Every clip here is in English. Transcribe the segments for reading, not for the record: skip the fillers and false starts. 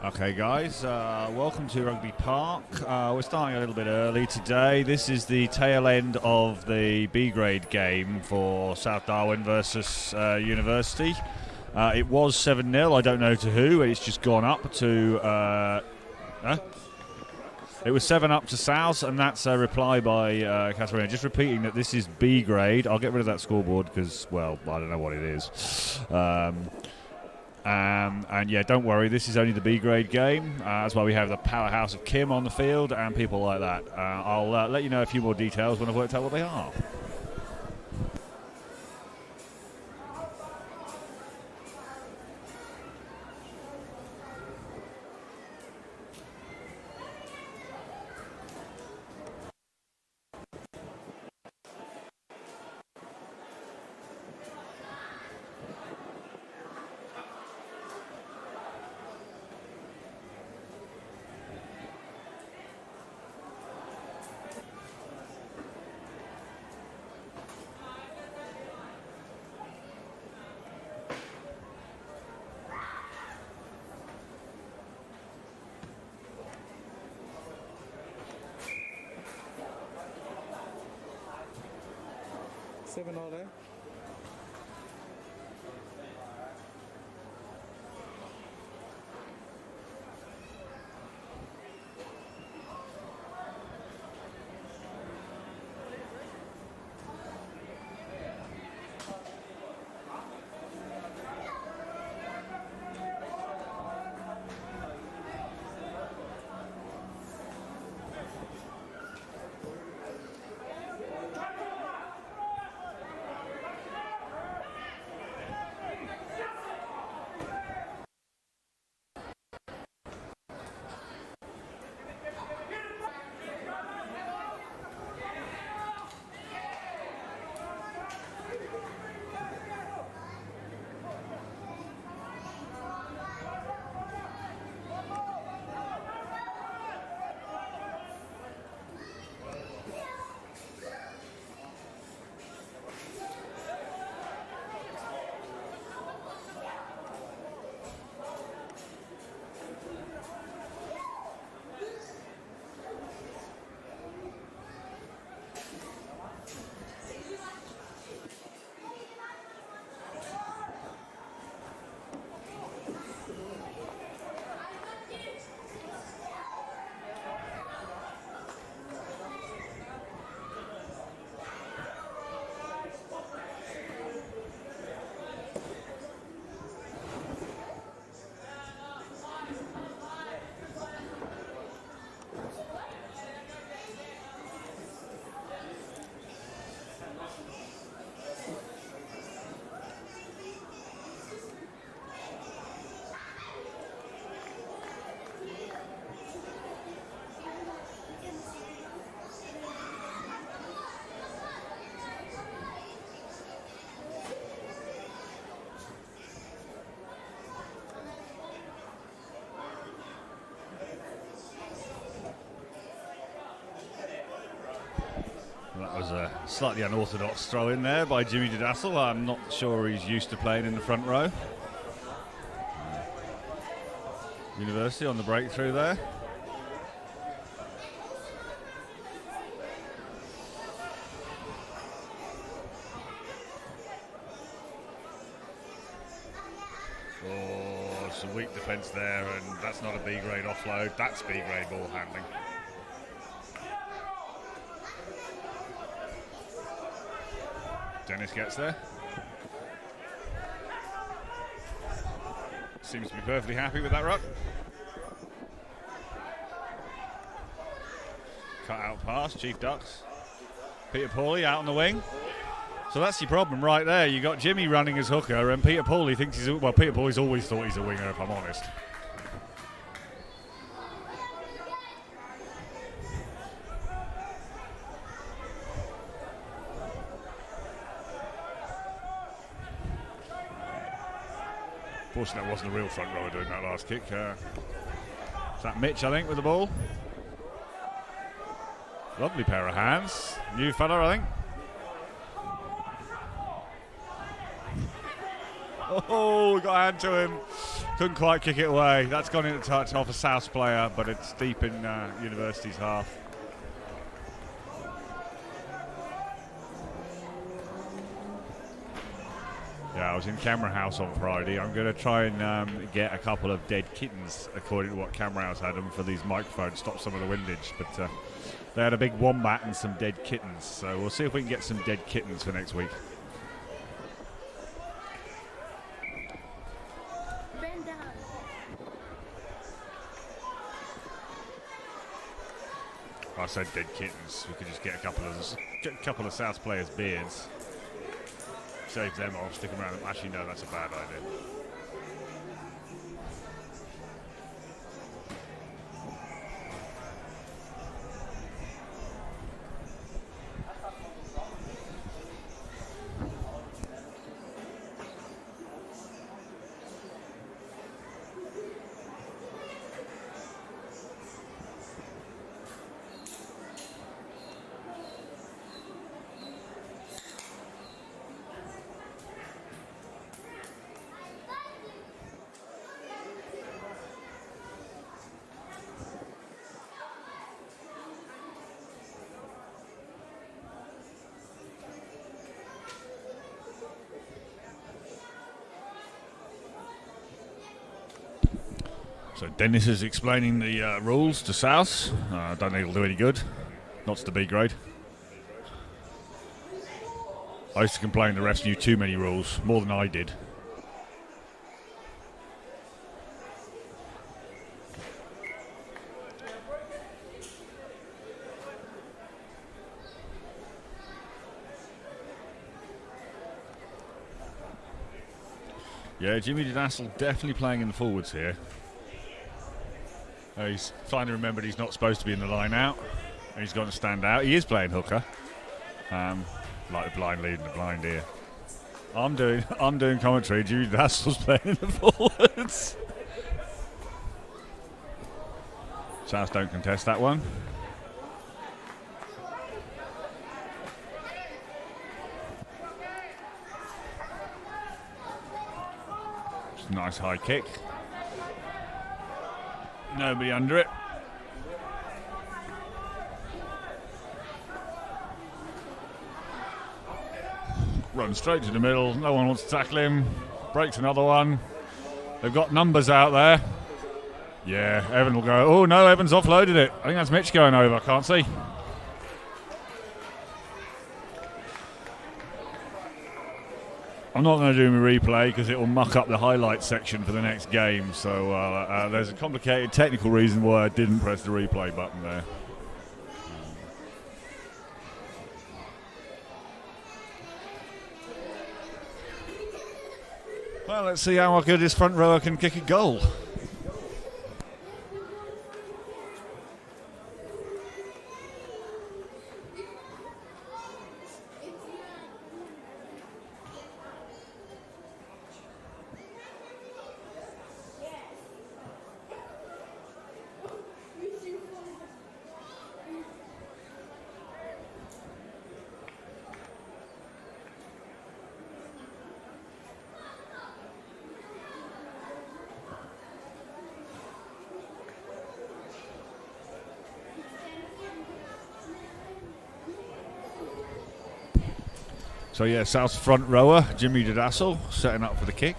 Okay, guys, welcome to Rugby Park. We're starting a little bit early today. This is the tail end of the B grade game for South Darwin versus University. It was 7-0, I don't know to who, it's just gone up to... It was 7-up to South, and that's a reply by Catherine. Just repeating that this is B grade. I'll get rid of that scoreboard because, well, I don't know what it is. And yeah, don't worry, this is only the B grade game. That's why we have the powerhouse of Kim on the field and people like that. I'll let you know a few more details when I've worked out what they are. Seven all there. That was a slightly unorthodox throw in there by Jimmy Didassel. I'm not sure he's used to playing in the front row. University on the breakthrough there. Oh, some weak defence there, and that's not a B grade offload. That's B grade ball handling. Dennis gets there. Seems to be perfectly happy with that ruck. Cut out pass, Chief Ducks. Peter Pawley out on the wing. So that's your problem right there. You got Jimmy running as hooker, and Peter Pawley thinks he's well. Peter Pawley's always thought he's a winger, if I'm honest. Unfortunately, that wasn't a real front rower doing that last kick. Is that Mitch, I think, with the ball? Lovely pair of hands. New fella, I think. Oh, got a hand to him. Couldn't quite kick it away. That's gone into touch off a South player, but it's deep in University's half. Yeah, I was in Camera House on Friday. I'm going to try and get a couple of dead kittens, according to what Camera House had them, for these microphones, stop some of the windage. But they had a big wombat and some dead kittens, so we'll see if we can get some dead kittens for next week. I said dead kittens. We could just get a couple of South players' beards. Save them off, stick them around. Actually, no, that's a bad idea. So Dennis is explaining the rules to South. I don't think it'll do any good. Not to the B grade. I used to complain the refs knew too many rules, more than I did. Yeah, Jimmy Dassel definitely playing in the forwards here. He's finally remembered he's not supposed to be in the line out. And he's going to stand out. He is playing hooker. Like the blind leading the blind here. I'm doing commentary. Jimmy Dassel's playing in the forwards. South don't contest that one. It's a nice high kick. Nobody under it. Runs straight to the middle. No one wants to tackle him. Breaks another one. They've got numbers out there. Yeah, Evan will go. Oh no, Evan's offloaded it. I think that's Mitch going over. I can't see. I'm not going to do a replay because it will muck up the highlights section for the next game. So there's a complicated technical reason why I didn't press the replay button there. Well, let's see how good this front rower can kick a goal. So yeah, South's front rower, Jimmy Dassel, setting up for the kick.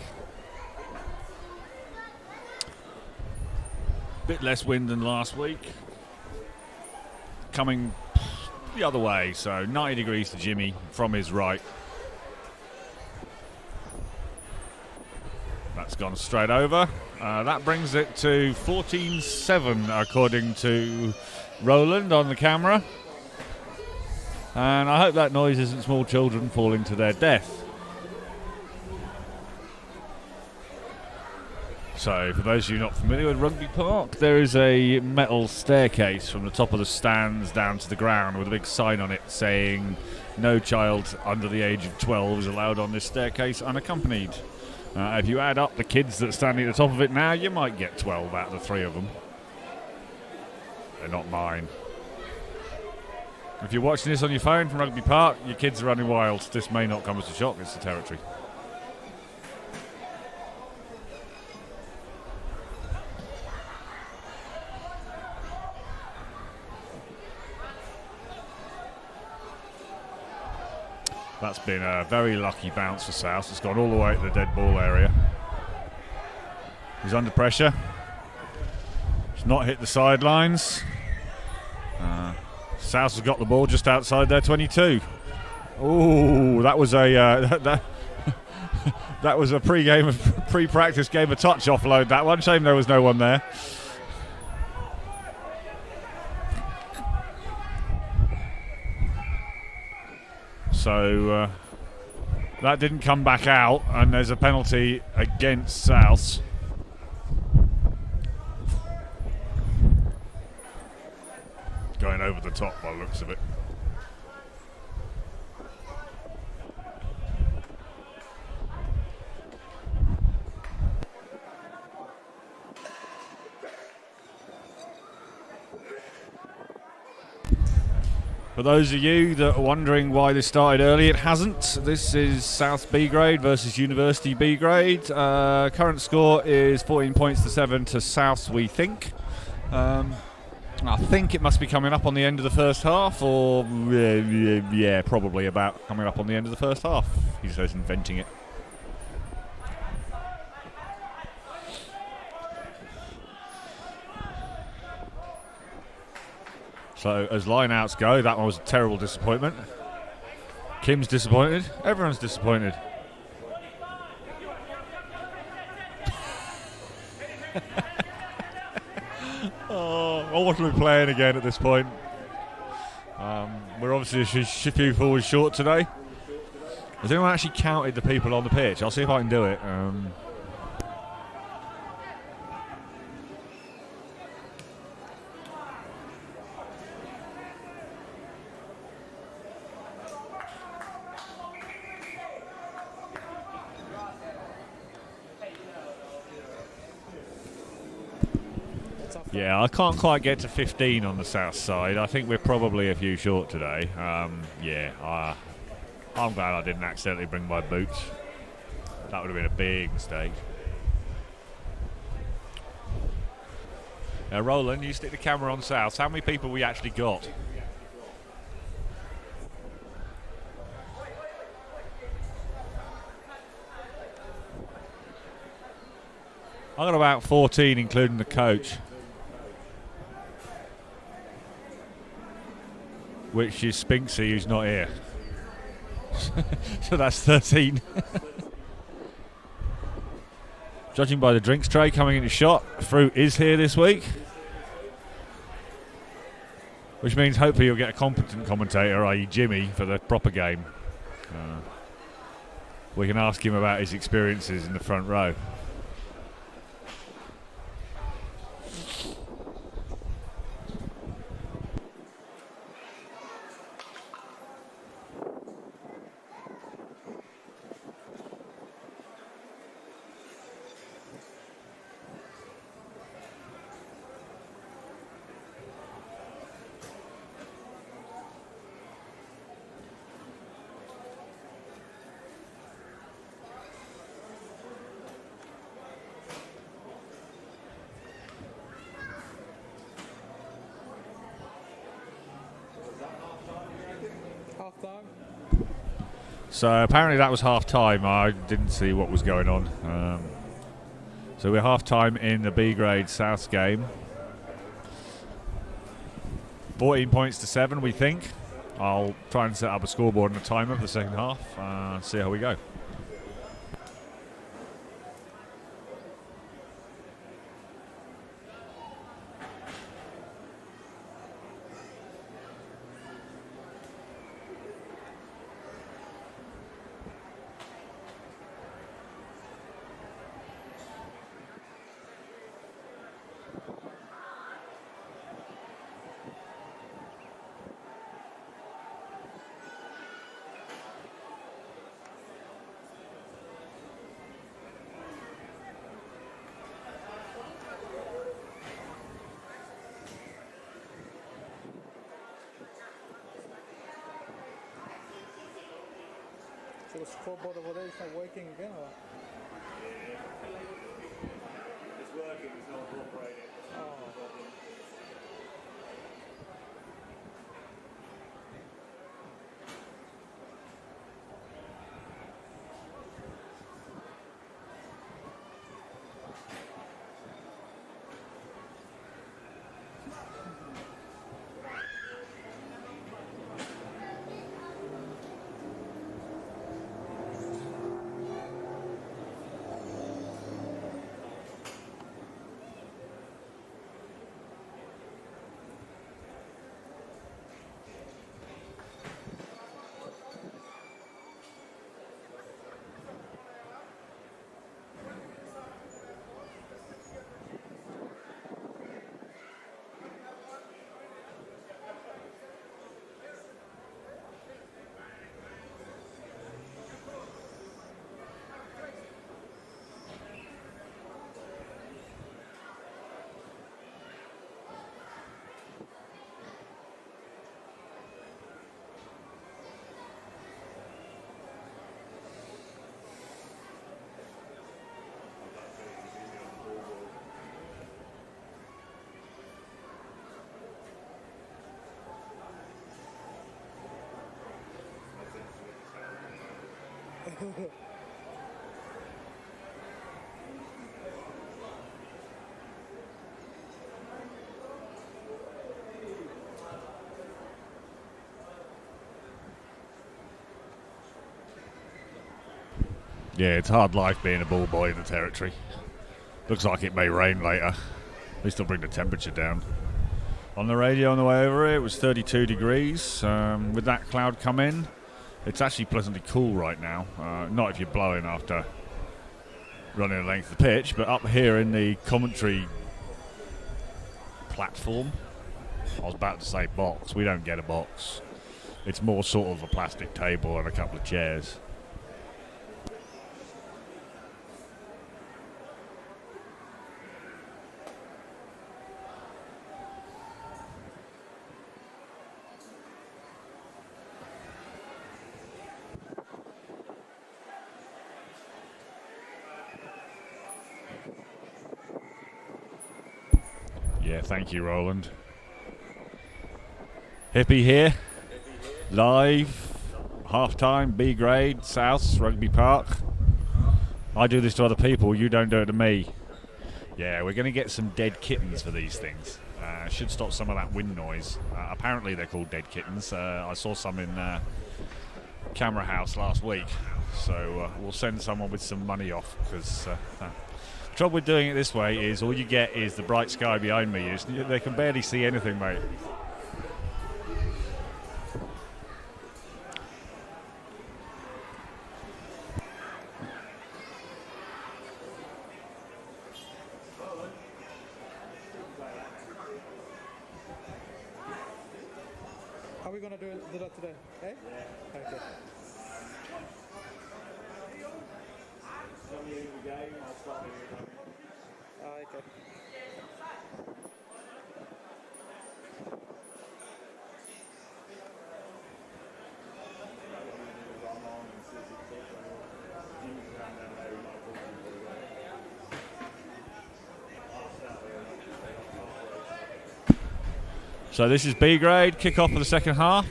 Bit less wind than last week. Coming the other way, so 90 degrees to Jimmy from his right. That's gone straight over. That brings it to 14-7 according to Roland on the camera. And I hope that noise isn't small children falling to their death. So, for those of you not familiar with Rugby Park, there is a metal staircase from the top of the stands down to the ground with a big sign on it saying no child under the age of 12 is allowed on this staircase unaccompanied. If you add up the kids that are standing at the top of it now, you might get 12 out of the 3 of them. They're not mine. If you're watching this on your phone from Rugby Park, your kids are running wild. This may not come as a shock, it's the territory. That's been a very lucky bounce for South. It's gone all the way to the dead ball area. He's under pressure. He's not hit the sidelines. South has got the ball just outside their 22. Ooh, that was a that was a pre-practice game of touch offload. That one. Shame there was no one there. So that didn't come back out, and there's a penalty against South. Going over the top by the looks of it. For those of you that are wondering why this started early, it hasn't. This is South B grade versus University B grade. Current score is 14 points to 7 to South, we think. I think it must be coming up on the end of the first half, or yeah, probably about coming up on the end of the first half. He says, inventing it. So as line-outs go, that one was a terrible disappointment. Kim's disappointed. Everyone's disappointed. Oh, what are we playing again at this point? We're obviously a few forwards short today. Has anyone actually counted the people on the pitch? I'll see if I can do it. Yeah, I can't quite get to 15 on the south side. I think we're probably a few short today. I'm glad I didn't accidentally bring my boots. That would have been a big mistake. Now, Roland, you stick the camera on south. How many people we actually got? I got about 14, including the coach. Which is Spinksy, who's not here. So that's 13. Judging by the drinks tray coming into shot, fruit is here this week. Which means hopefully you'll get a competent commentator, i.e. Jimmy, for the proper game. We can ask him about his experiences in the front row. So apparently that was half time. I didn't see what was going on. So we're half time in the B grade South game. 14 points to 7, we think. I'll try and set up a scoreboard and a timer for the second half and see how we go. So the scoreboard over there is not working again, or? It's working, it's not cooperating. Yeah, it's hard life being a ball boy in the territory. Looks like it may rain later. At least it'll bring the temperature down. On the radio on the way over here, it was 32 degrees. With that cloud come in, it's actually pleasantly cool right now. Not if you're blowing after running the length of the pitch, but up here in the commentary platform, I was about to say box. We don't get a box. It's more sort of a plastic table and a couple of chairs. Yeah, thank you, Roland. Hippie here, live, half-time, B grade, South, Rugby Park. I do this to other people, you don't do it to me. Yeah, we're going to get some dead kittens for these things. Should stop some of that wind noise. Apparently they're called dead kittens. I saw some in Camera House last week. So we'll send someone with some money off, because the trouble with doing it this way is all you get is the bright sky behind me. They can barely see anything, mate. How are we gonna do that today? Eh? Yeah. Okay. Okay. So this is B grade, kick-off for the second half.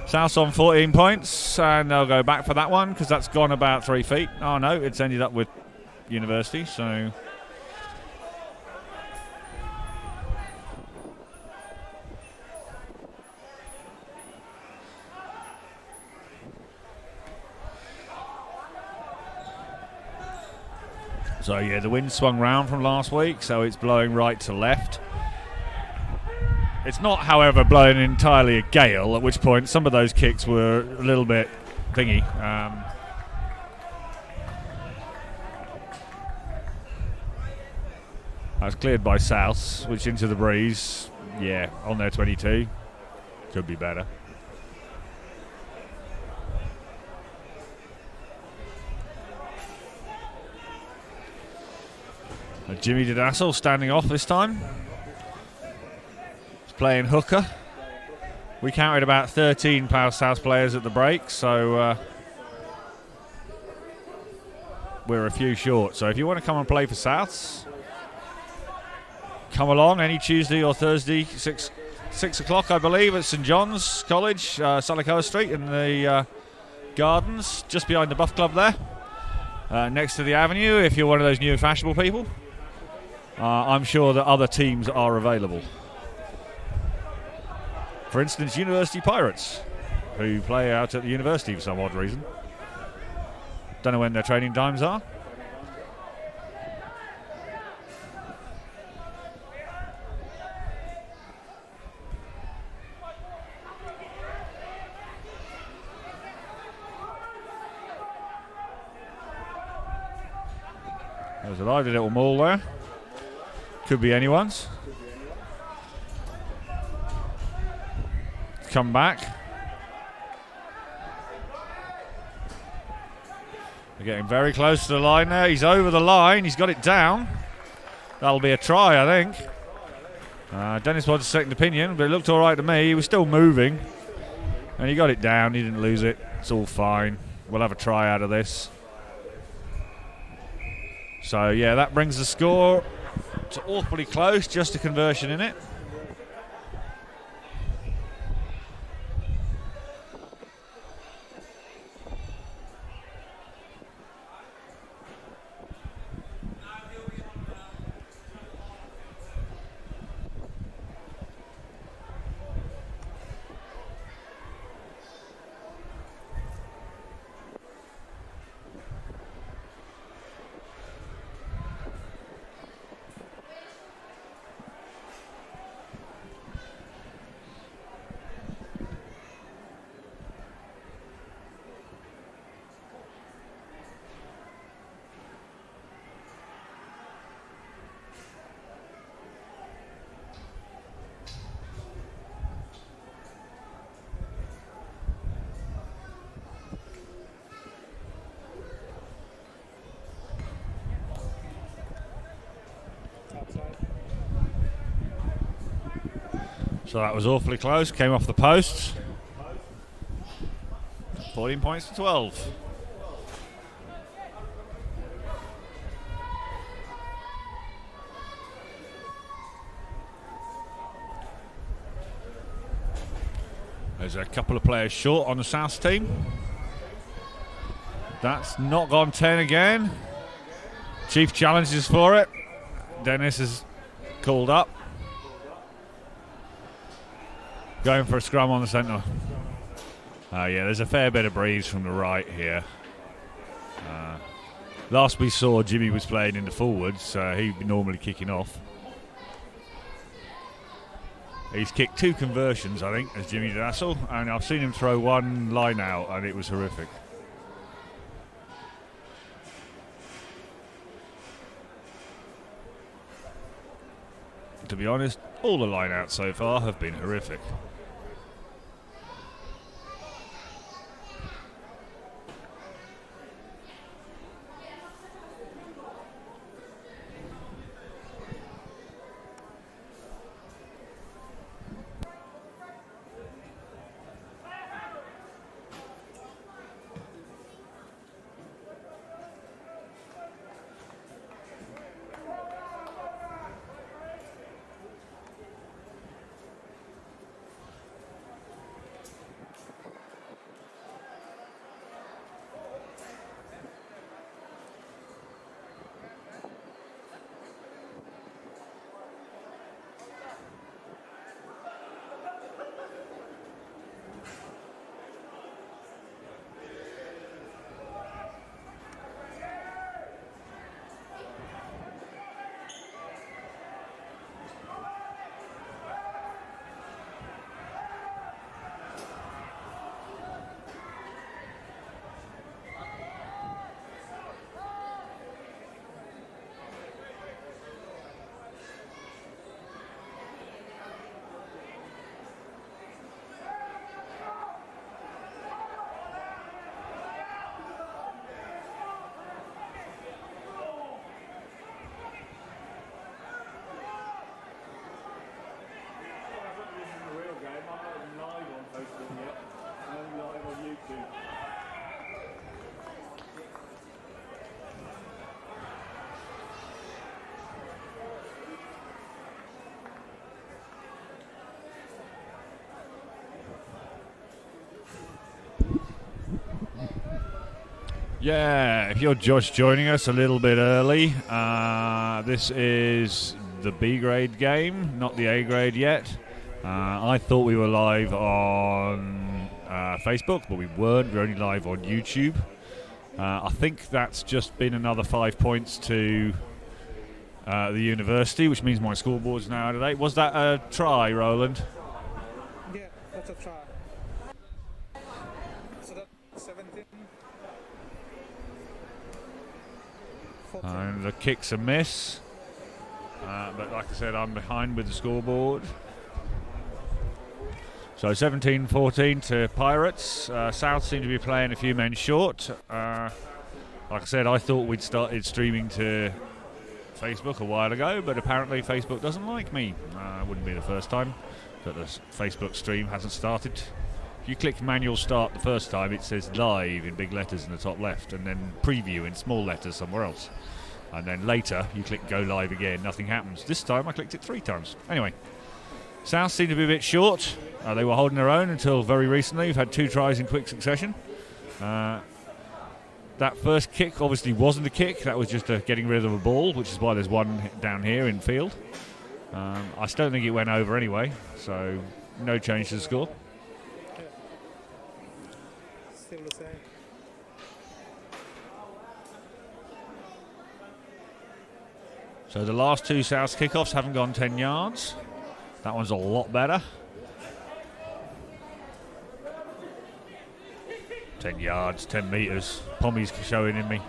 South's on 14 points, and they'll go back for that one because that's gone about 3 feet. Oh no, it's ended up with University, so... So yeah, the wind swung round from last week, so it's blowing right to left. It's not, however, blowing entirely a gale, at which point some of those kicks were a little bit thingy. That's cleared by South, which into the breeze. Yeah, on their 22. Could be better. And Jimmy Didassel standing off this time. Playing hooker. We counted about 13 Power South players at the break, so we're a few short. So if you want to come and play for Souths, come along any Tuesday or Thursday, 6 o'clock I believe at St John's College, Salikoa Street in the gardens, just behind the Buff Club there, next to the Avenue. If you're one of those new fashionable people, I'm sure that other teams are available. For instance, University Pirates, who play out at the university for some odd reason. Don't know when their training times are. There's a lively little mall there. Could be anyone's. Come back. They're getting very close to the line there. He's over the line. He's got it down. That'll be a try, I think. Dennis wants a second opinion, but it looked all right to me. He was still moving. And he got it down. He didn't lose it. It's all fine. We'll have a try out of this. So, yeah, that brings the score to awfully close. Just a conversion in it. So that was awfully close, came off the post. 14 points to 12. There's a couple of players short on the South team. That's not gone 10 again. Chief challenges for it. Dennis is called up. Going for a scrum on the centre. Yeah, there's a fair bit of breeze from the right here. Last we saw, Jimmy was playing in the forwards, he'd be normally kicking off. He's kicked 2 conversions, I think, as Jimmy Dassel, and I've seen him throw 1 line out, and it was horrific. To be honest, all the line outs so far have been horrific. Yeah, if you're just joining us a little bit early, this is the B grade game, not the A grade yet. I thought we were live on Facebook, but we weren't. We're only live on YouTube. I think that's just been another 5 points to the university, which means my scoreboard's now out of date. Was that a try, Roland? Yeah, that's a try. So that's 17. 14. And the kick's a miss. But like I said, I'm behind with the scoreboard. So 17-14 to Pirates. South seem to be playing a few men short. Like I said, I thought we'd started streaming to Facebook a while ago, but apparently Facebook doesn't like me. Wouldn't be the first time that the Facebook stream hasn't started. If you click manual start the first time, it says live in big letters in the top left, and then preview in small letters somewhere else. And then later, you click go live again, nothing happens. This time, I clicked it 3 times. Anyway, South seemed to be a bit short. They were holding their own until very recently. We've had 2 tries in quick succession. That first kick obviously wasn't a kick. That was just getting rid of a ball, which is why there's one down here in field. I still think it went over anyway, so no change to the score. Yeah. Still the same. So the last 2 South kickoffs haven't gone 10 yards. That one's a lot better. 10 yards, 10 metres. Pommy's showing in me.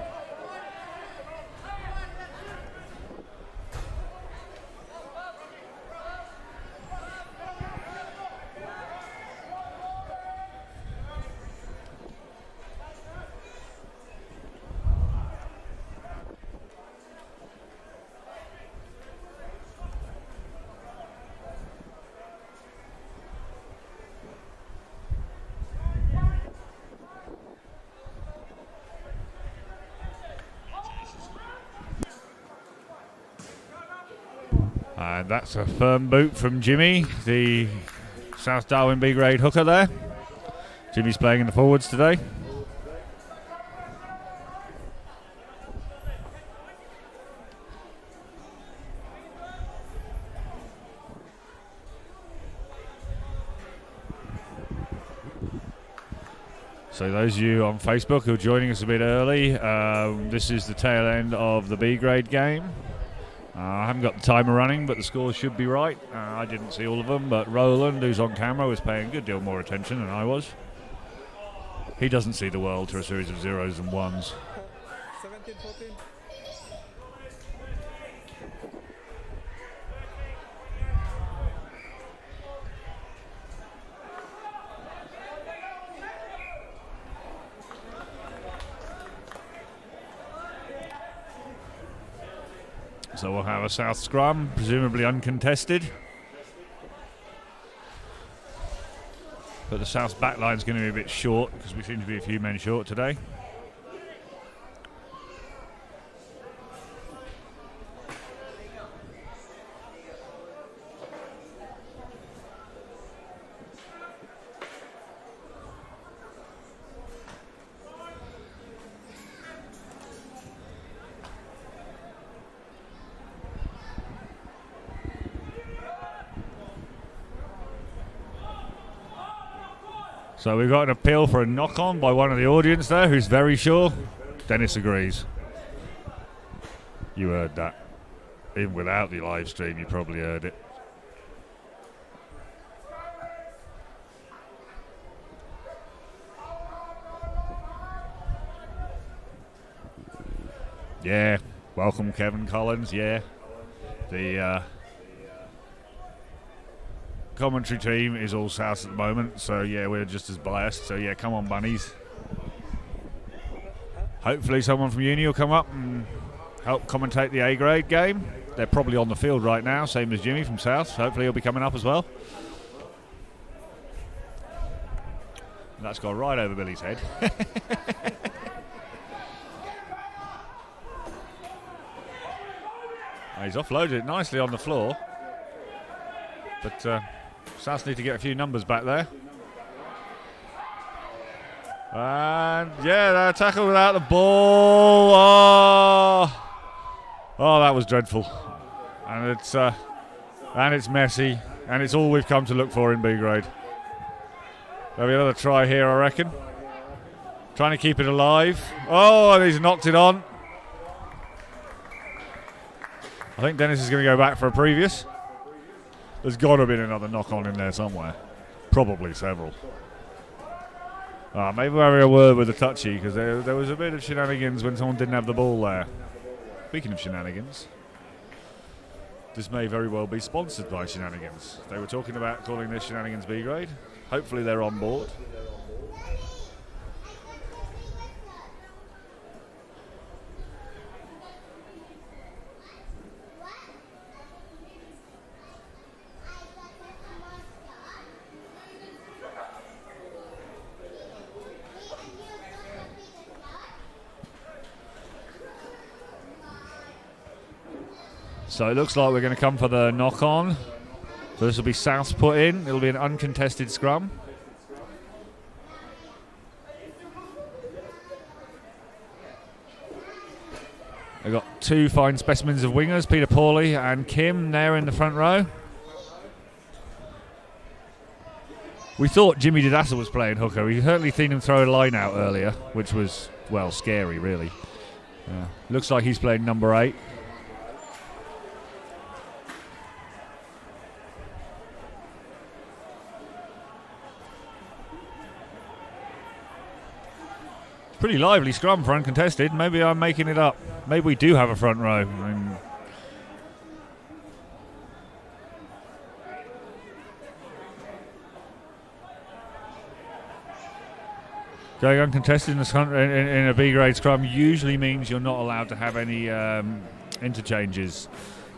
And that's a firm boot from Jimmy, the South Darwin B grade hooker there. Jimmy's playing in the forwards today. So those of you on Facebook who are joining us a bit early, this is the tail end of the B grade game. I haven't got the timer running, but the scores should be right. I didn't see all of them, but Roland, who's on camera, was paying a good deal more attention than I was. He doesn't see the world through a series of zeros and ones. 17-14. So we'll have a south scrum, presumably uncontested. But the south back line's going to be a bit short because we seem to be a few men short today. So we've got an appeal for a knock-on by one of the audience there who's very sure. Dennis agrees. You heard that. Even without the live stream, you probably heard it. Yeah. Welcome, Kevin Collins. Yeah. The commentary team is all south at the moment, so yeah, we're just as biased. So yeah, come on, bunnies. Hopefully someone from uni will come up and help commentate the A grade game. They're probably on the field right now, same as Jimmy from south, so hopefully he'll be coming up as well. And that's gone right over Billy's head. He's offloaded it nicely on the floor, but South need to get a few numbers back there. And yeah, that tackle without the ball. Oh, that was dreadful. And it's messy, and it's all we've come to look for in B grade. There'll be another try here, I reckon. Trying to keep it alive. Oh, and he's knocked it on. I think Dennis is going to go back for a previous. There's got to have been another knock-on in there somewhere. Probably several. Maybe we'll have a word with the touchy, because there was a bit of shenanigans when someone didn't have the ball there. Speaking of shenanigans, this may very well be sponsored by Shenanigans. They were talking about calling this Shenanigans B grade. Hopefully they're on board. So it looks like we're going to come for the knock-on. So this will be South put in. It'll be an uncontested scrum. We've got two fine specimens of wingers, Peter Pawley and Kim, there in the front row. We thought Jimmy Didassa was playing hooker. We certainly seen him throw a line out earlier, which was, well, scary, really. Looks like he's playing number 8. Pretty lively scrum for uncontested. Maybe I'm making it up. Maybe we do have a front row. Going uncontested in a B grade scrum usually means you're not allowed to have any interchanges.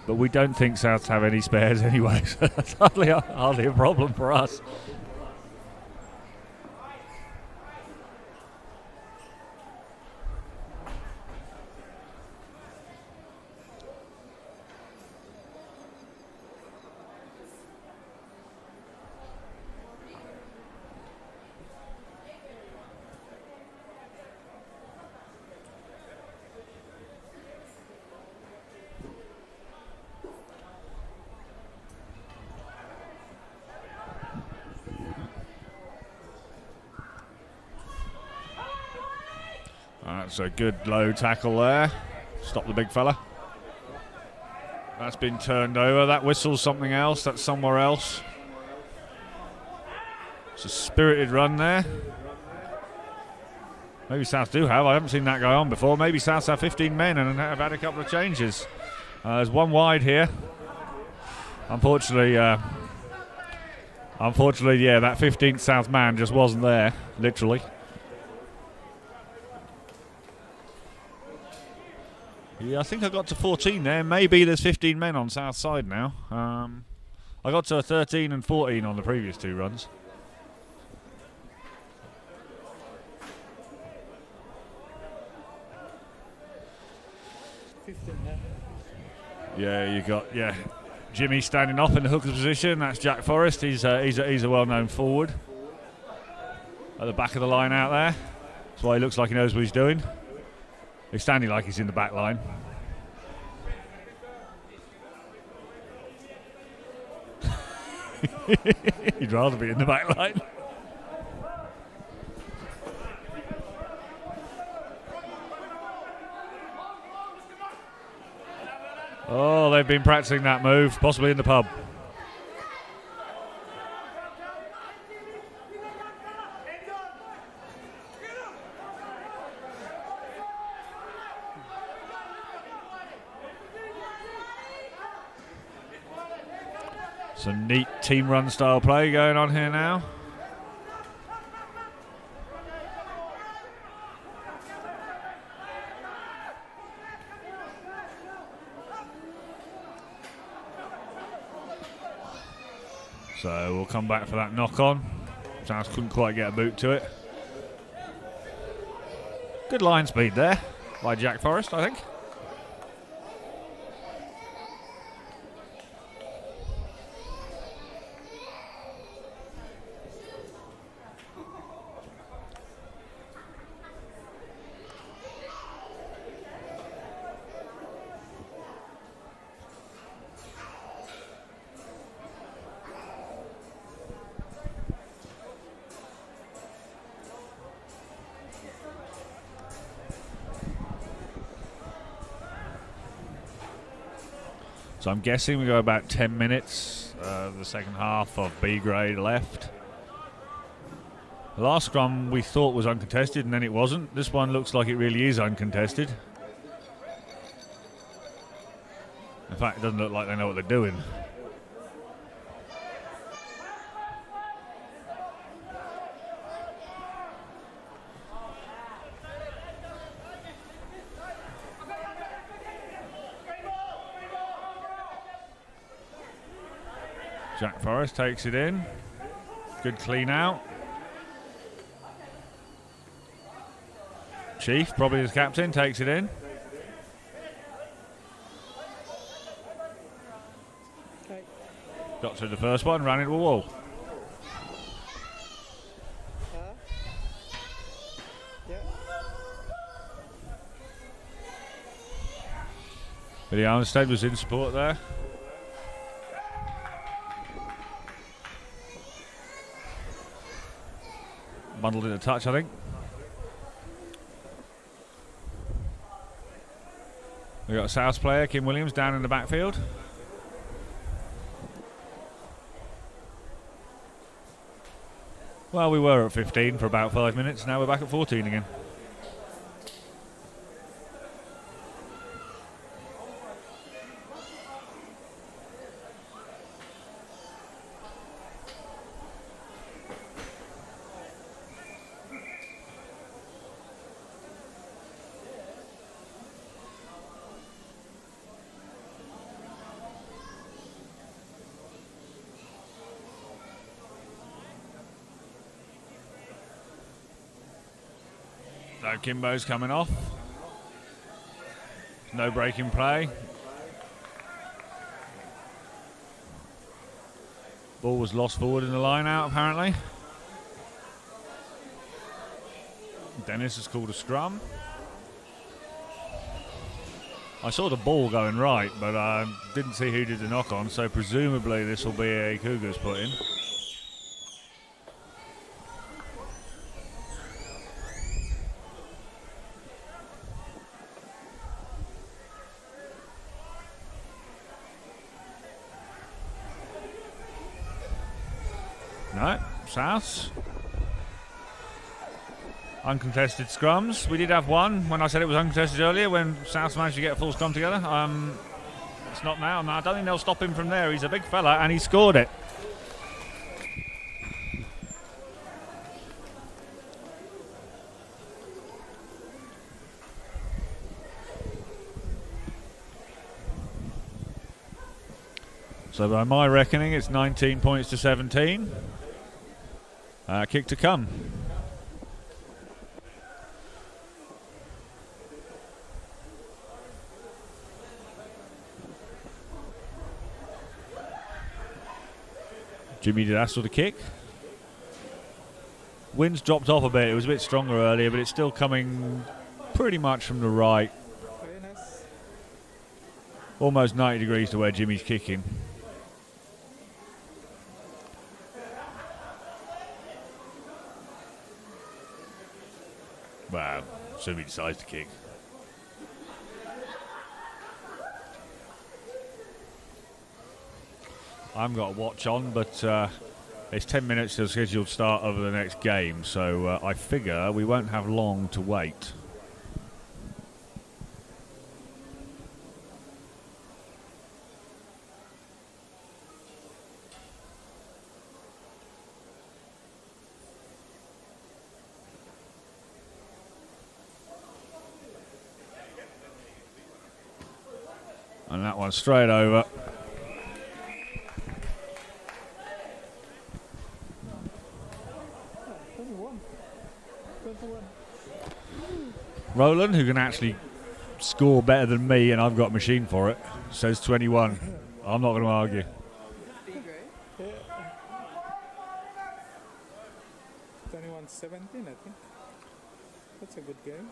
But we don't think Souths have any spares anyway, so that's hardly a problem for us. That's a good low tackle there. Stop the big fella. That's been turned over. That whistles something else. That's somewhere else. It's a spirited run there. Maybe South do have. I haven't seen that guy on before. Maybe South have 15 men and have had a couple of changes. There's one wide here. Unfortunately, yeah, that 15th South man just wasn't there, literally. Yeah, I think I got to 14 there. Maybe there's 15 men on South side now. I got to 13 and 14 on the previous two runs. Yeah, you got Jimmy standing off in the hooker's position. That's Jack Forrest. He's a well-known forward at the back of the line out there. That's why he looks like he knows what he's doing. He's standing like he's in the back line. He'd rather be in the back line. Oh, they've been practicing that move, possibly in the pub. Some neat team run style play going on here now. So we'll come back for that knock on. South couldn't quite get a boot to it. Good line speed there by Jack Forrest, I think. So I'm guessing we go about 10 minutes, the second half of B grade left. The last scrum we thought was uncontested and then it wasn't. This one looks like it really is uncontested. In fact, it doesn't look like they know what they're doing. Jack Forrest takes it in. Good clean out. Chief, probably his captain, takes it in. Okay. Got through the first one, ran into a wall. Yeah. Billy Armstead was in support there. Bundled in a touch, I think. We got a South player, Kim Williams, down in the backfield. Well, we were at 15 for about 5 minutes. Now we're back at 14 again. So Kimbo's coming off. No break in play. Ball was lost forward in the line out apparently. Dennis has called a scrum. I saw the ball going right, but I didn't see who did the knock on, so presumably this will be a Cougars put in. South. Uncontested scrums. We did have one when I said it was uncontested earlier when South managed to get a full scrum together. It's not now. I don't think they'll stop him from there. He's a big fella and he scored it. So by my reckoning, it's 19 points to 17. Kick to come. Jimmy did ask for the kick. Wind's dropped off a bit. It was a bit stronger earlier, but it's still coming pretty much from the right. Very nice. Almost 90 degrees to where Jimmy's kicking. Wow, so he decides to kick. I haven't got a watch on, but it's 10 minutes to the scheduled start of the next game, so I figure we won't have long to wait. And that one straight over. Roland, who can actually score better than me, and I've got a machine for it, says 21. I'm not going to argue. 21-17, I think. That's a good game.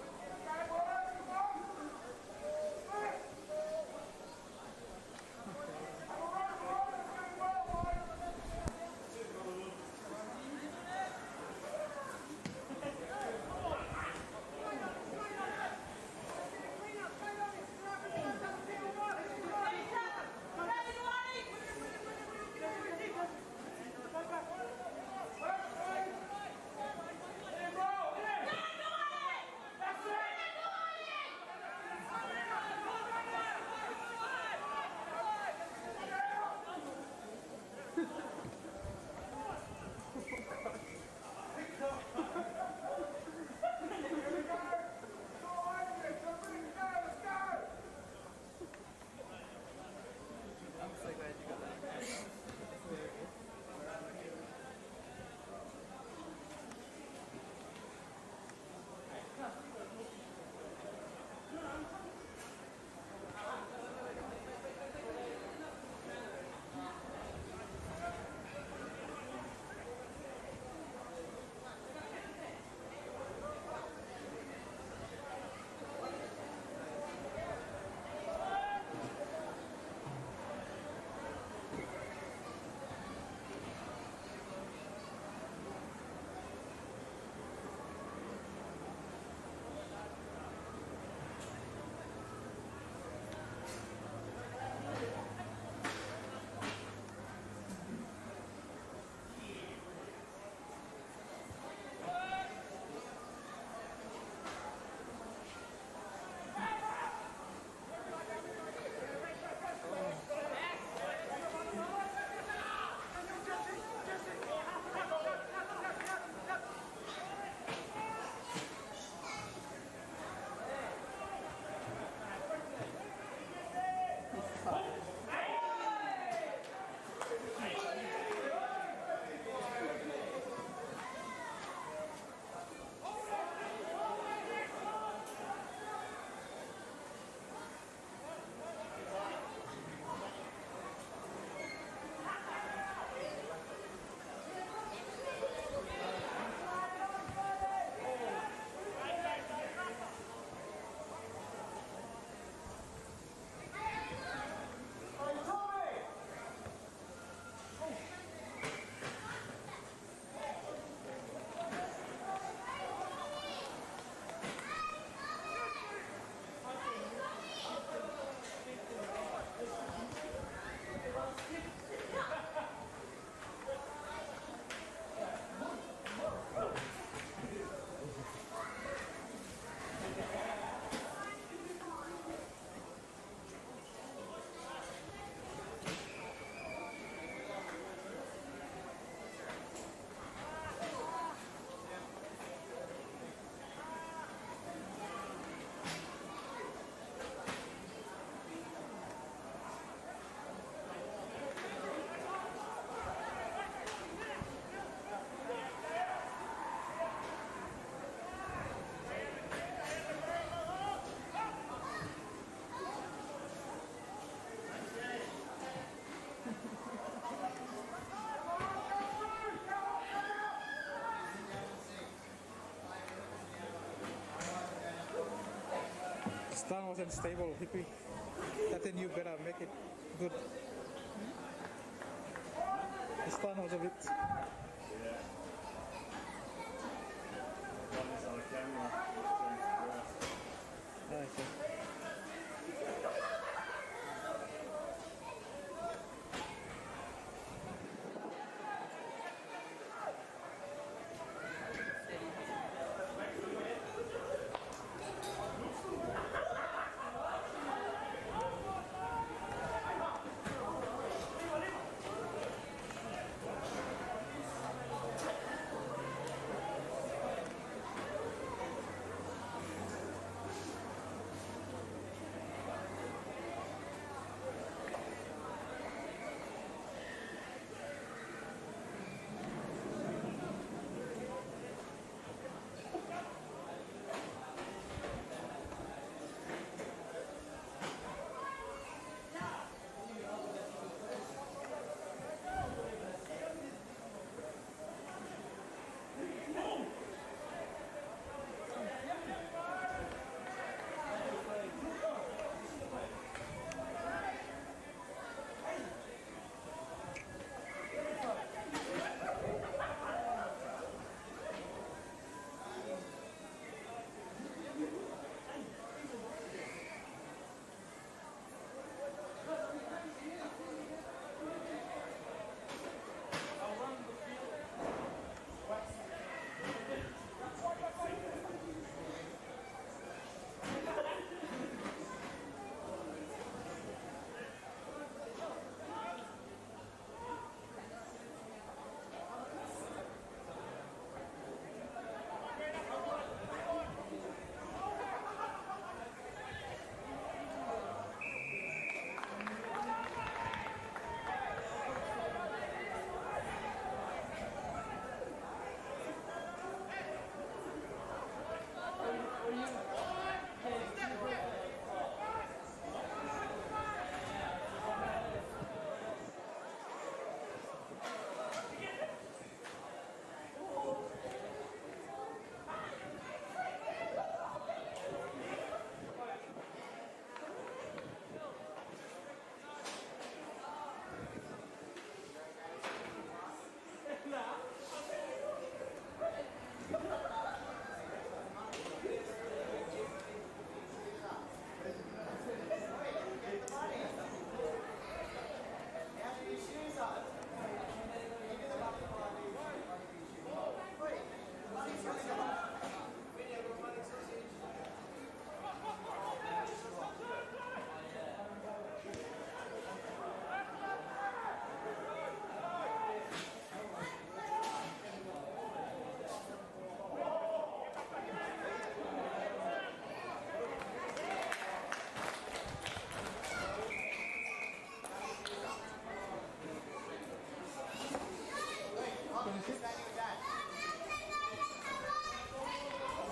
Stand wasn't stable, hippie. I think you better make it good. The stand was a bit. Okay.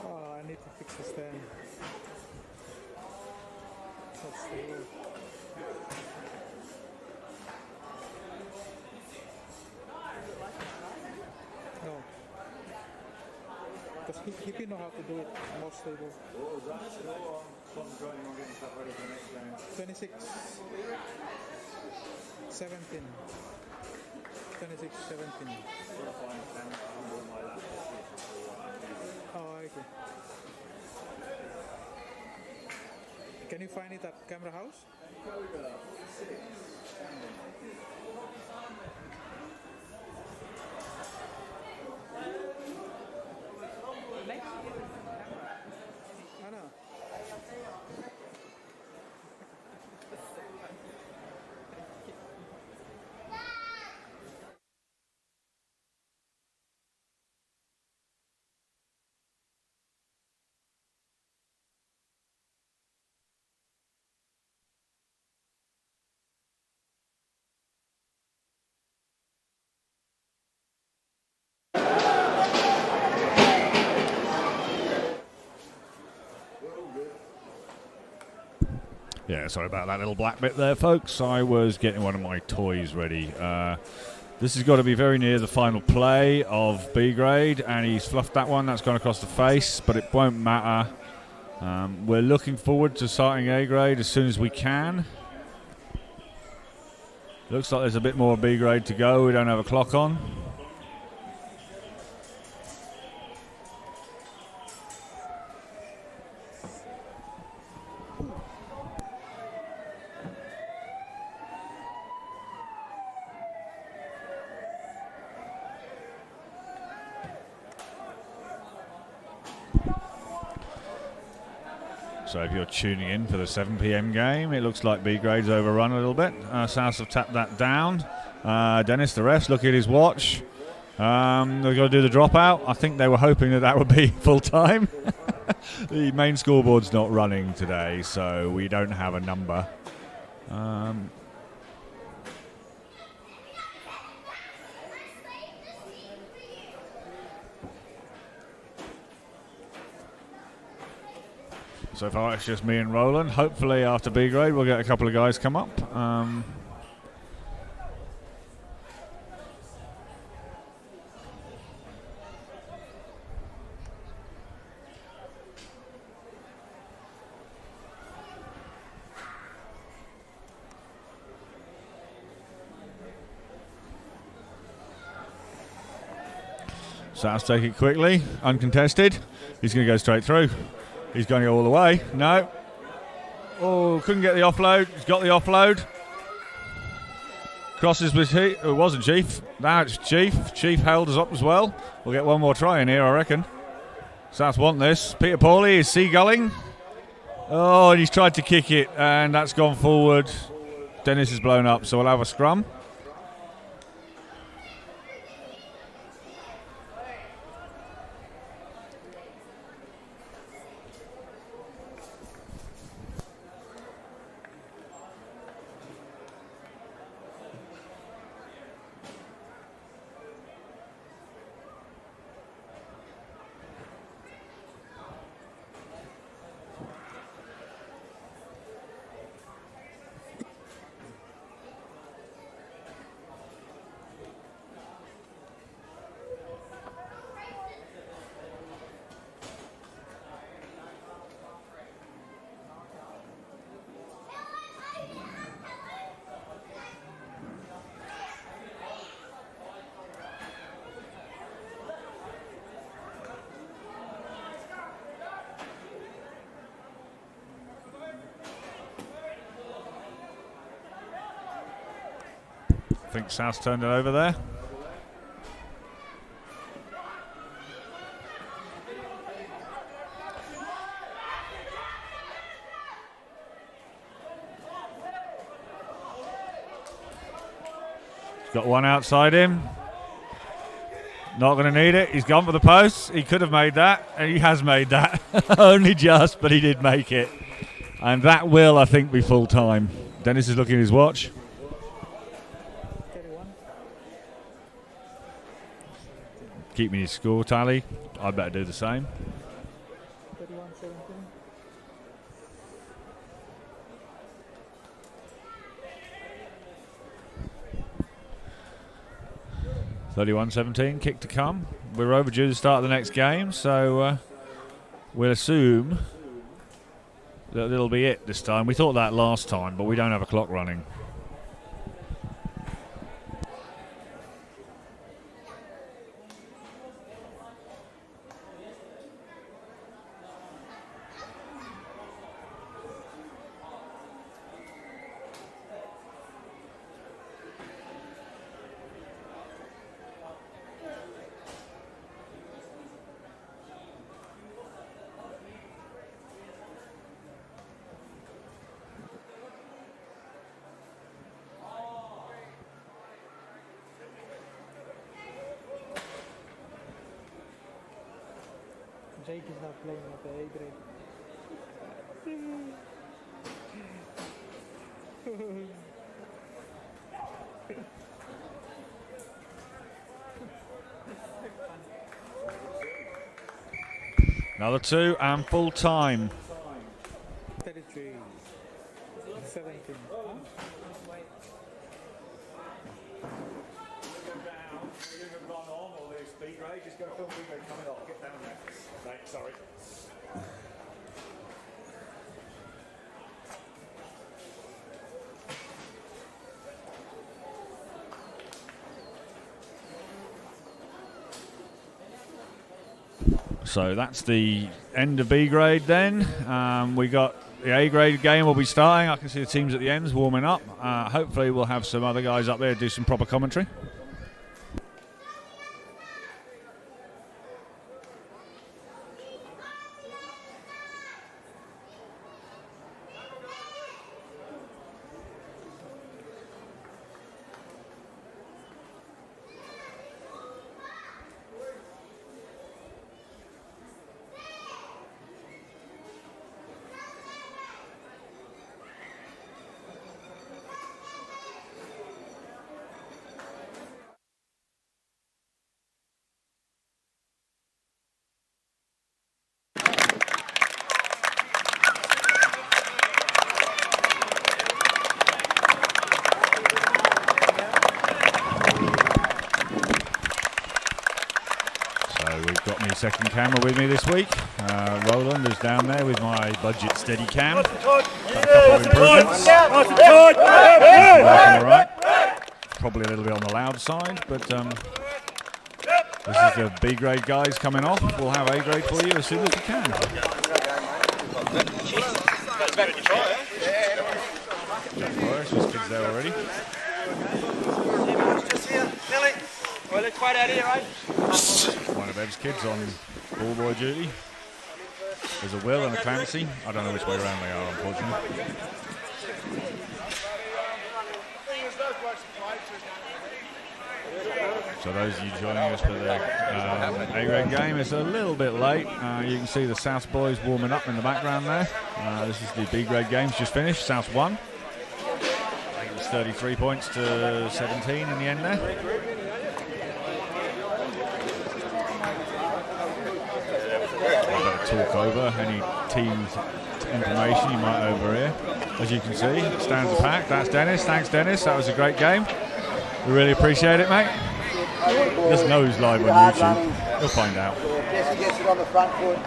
Oh, I need to fix the stand. That's stable. No. Because he know how to do it more stable. What was that score? Concentrating on getting stuff ready for the next game. 26 17. 26 17. Oh, okay. Can you find it at Camera House? I know. Yeah, sorry about that little black bit there, folks. I was getting one of my toys ready. This has got to be very near the final play of B grade, and he's fluffed that one. That's gone across the face, but it won't matter. We're looking forward to starting A grade as soon as we can. Looks like there's a bit more B grade to go. We don't have a clock on. So if you're tuning in for the 7 p.m. game, it looks like B grade's overrun a little bit. South have tapped that down. Dennis, the refs, look at his watch. They've got to do the dropout. I think they were hoping that would be full time. The main scoreboard's not running today, so we don't have a number. So far it's just me and Roland. Hopefully after B grade we'll get a couple of guys come up. South take it quickly, uncontested. He's going to go straight through. He's going to go all the way. No. Oh, couldn't get the offload. He's got the offload. Crosses with Chief. It wasn't Chief. Now it's Chief. Chief held us up as well. We'll get one more try in here, I reckon. South want this. Peter Pauly is seagulling. Oh, and he's tried to kick it, and that's gone forward. Dennis is blown up, so we'll have a scrum. I think South's turned it over there. He's got one outside him. Not going to need it. He's gone for the post. He could have made that, and he has made that. Only just, but he did make it. And that will, I think, be full time. Dennis is looking at his watch. Keep me his score tally. I better do the same. 31-17, kick to come. We're overdue to start the next game, so we'll assume that it'll be it this time. We thought that last time, but we don't have a clock running. Jake is not playing at the A grade. Another two and full time. 33, 17. So that's the end of B grade then. We got the A grade game will be starting. I can see the teams at the ends warming up. Hopefully we'll have some other guys up there do some proper commentary. Second camera with me this week. Roland is down there with my budget steady cam. Got a couple of improvements. Working all right. Probably a little bit on the loud side, but this is the B grade guys coming off. We'll have A grade for you as soon as we can. There's kids there already. Well, it's quite out here, right? One of Ev's kids on ball boy duty. There's a Will and a Clancy. I don't know which way around they are, unfortunately. So those of you joining us for the A-grade game, it's a little bit late. You can see the South boys warming up in the background there. This is the B-grade games just finished. South won. I think it was 33 points to 17 in the end there. Talk over any team's information you might overhear. As you can see, it stands packed. That's Dennis. Thanks, Dennis. That was a great game. We really appreciate it, mate. Just know who's live on YouTube. You'll find out.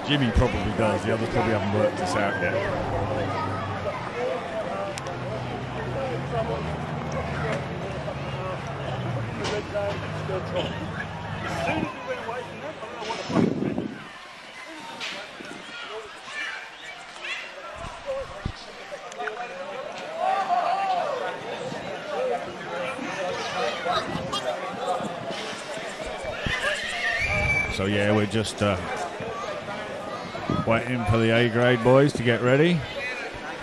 Jimmy probably does. The others probably haven't worked this out yet. So yeah, we're just waiting for the A-grade boys to get ready.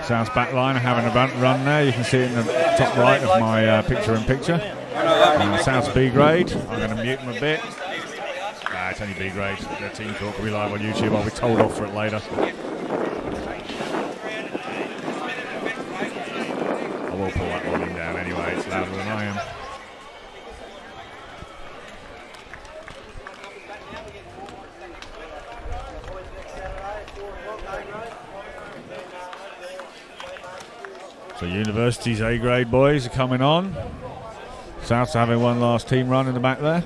South's back line are having a run there. You can see it in the top right of my picture-in-picture. South's B-grade. I'm going to mute them a bit. Nah, it's only B-grade. Their team talk will be live on YouTube. I'll be told off for it later. I will pull that volume down anyway. It's louder than I am. So University's A-grade boys are coming on. South's having one last team run in the back there.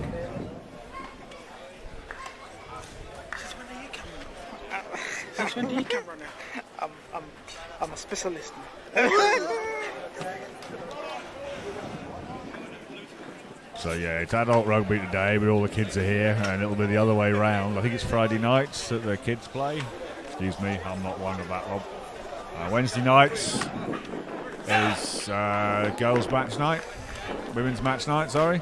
Since when do you come running? I'm a specialist. So yeah, it's adult rugby today, but all the kids are here, and it'll be the other way round. I think it's Friday nights that the kids play. Excuse me, I'm not one of that, Rob. Wednesday nights is girls' match night, women's match night, sorry.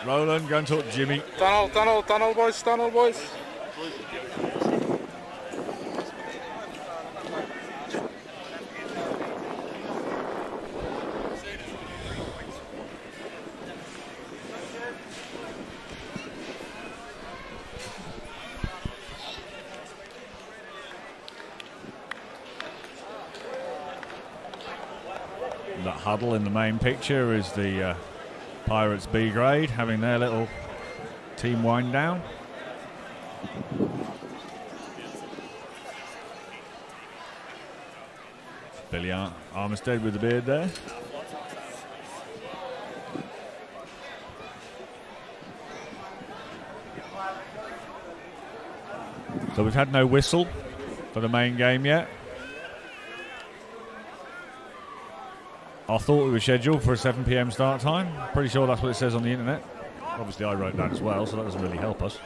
Roland, go and talk to Jimmy. Tunnel, boys, tunnel, boys. That huddle in the main picture is the Pirates B grade having their little team wind down. Billy Armistead with the beard there. So we've had no whistle for the main game yet. I thought we were scheduled for a 7 p.m. start time. Pretty sure that's what it says on the internet. Obviously, I wrote that as well, so that doesn't really help us.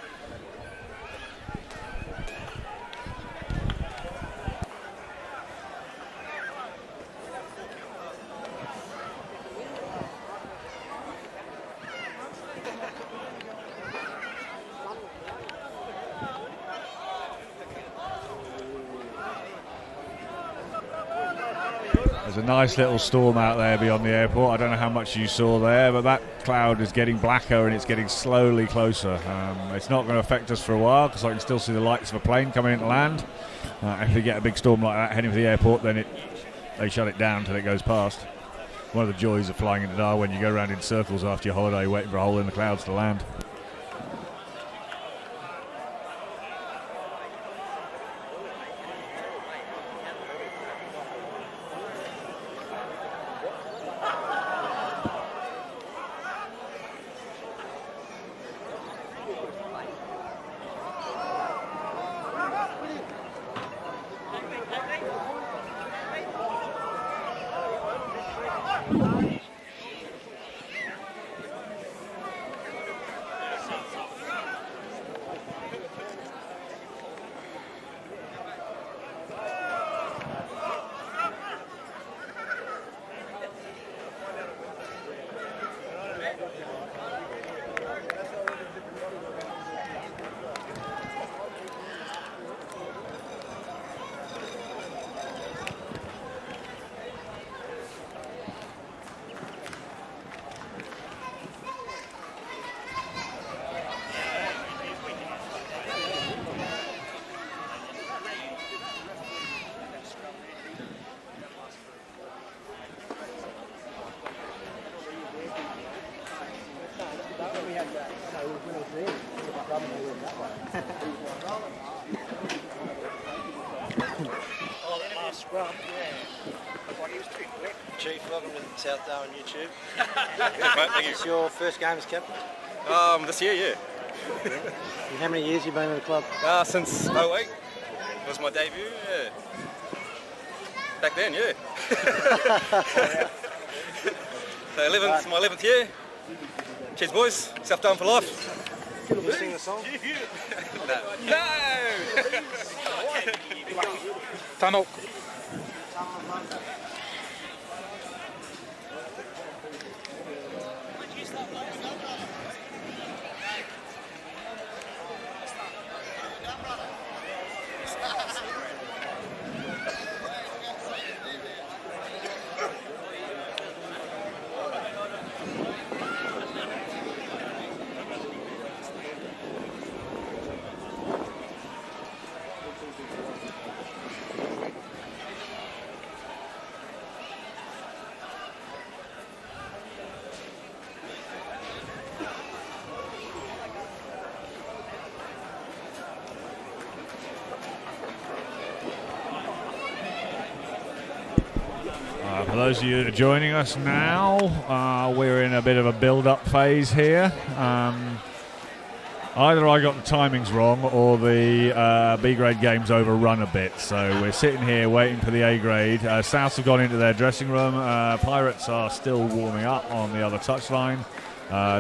There's a nice little storm out there beyond the airport. I don't know how much you saw there, but that cloud is getting blacker and it's getting slowly closer. It's not going to affect us for a while because I can still see the lights of a plane coming into land. If we get a big storm like that heading for the airport, then they shut it down until it goes past. One of the joys of flying into Darwin, you go around in circles after your holiday waiting for a hole in the clouds to land. Chief, welcome to South Darwin YouTube. Thank you. It's your first game as captain? This year, yeah. And how many years you been in the club? Since 08 was my debut, yeah. Back then, yeah. So 11th, my 11th year. Cheers, boys. South Darwin for life. Can you sing the song? No! Tunnel. For those of you that are joining us now, we're in a bit of a build-up phase here. Either I got the timings wrong or the B-grade game's overrun a bit. So we're sitting here waiting for the A-grade. Souths have gone into their dressing room. Pirates are still warming up on the other touchline.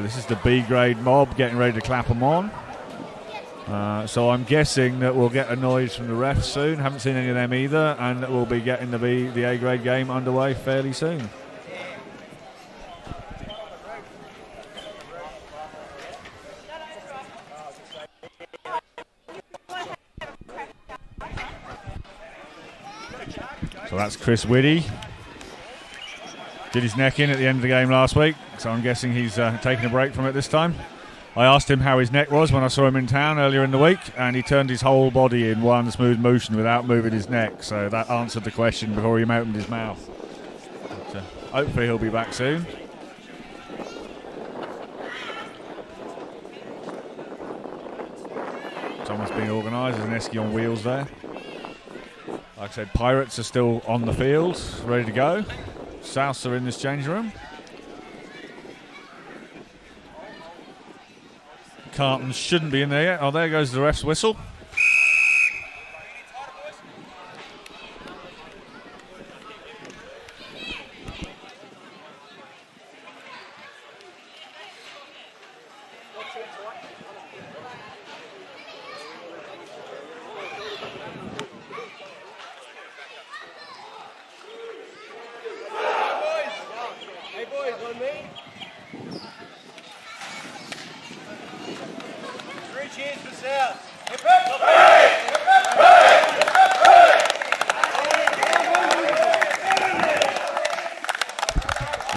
This is the B-grade mob getting ready to clap them on. So I'm guessing that we'll get a noise from the refs soon. Haven't seen any of them either, and that we'll be getting the A-grade game underway fairly soon. So that's Chris Whitty. Did his neck in at the end of the game last week, so I'm guessing he's taking a break from it this time. I asked him how his neck was when I saw him in town earlier in the week, and he turned his whole body in one smooth motion without moving his neck, so that answered the question before he opened his mouth. But, hopefully he'll be back soon. Someone's been organised. There's an esky on wheels there. Like I said, Pirates are still on the field, ready to go. Souths are in this change room. Carlton shouldn't be in there yet. Oh, there goes the ref's whistle.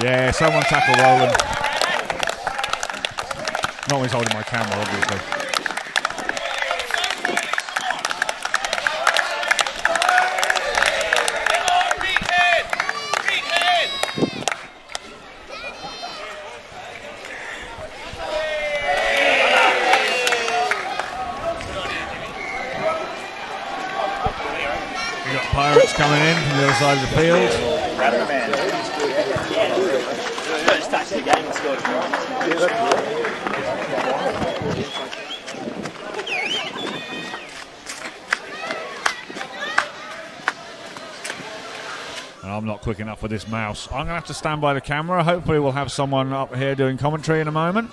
Yeah, someone tackle Roland. Not when he's holding my camera, obviously. We've got Pirates coming in from the other side of the field. And I'm not quick enough with this mouse. I'm going to have to stand by the camera. Hopefully we'll have someone up here doing commentary in a moment.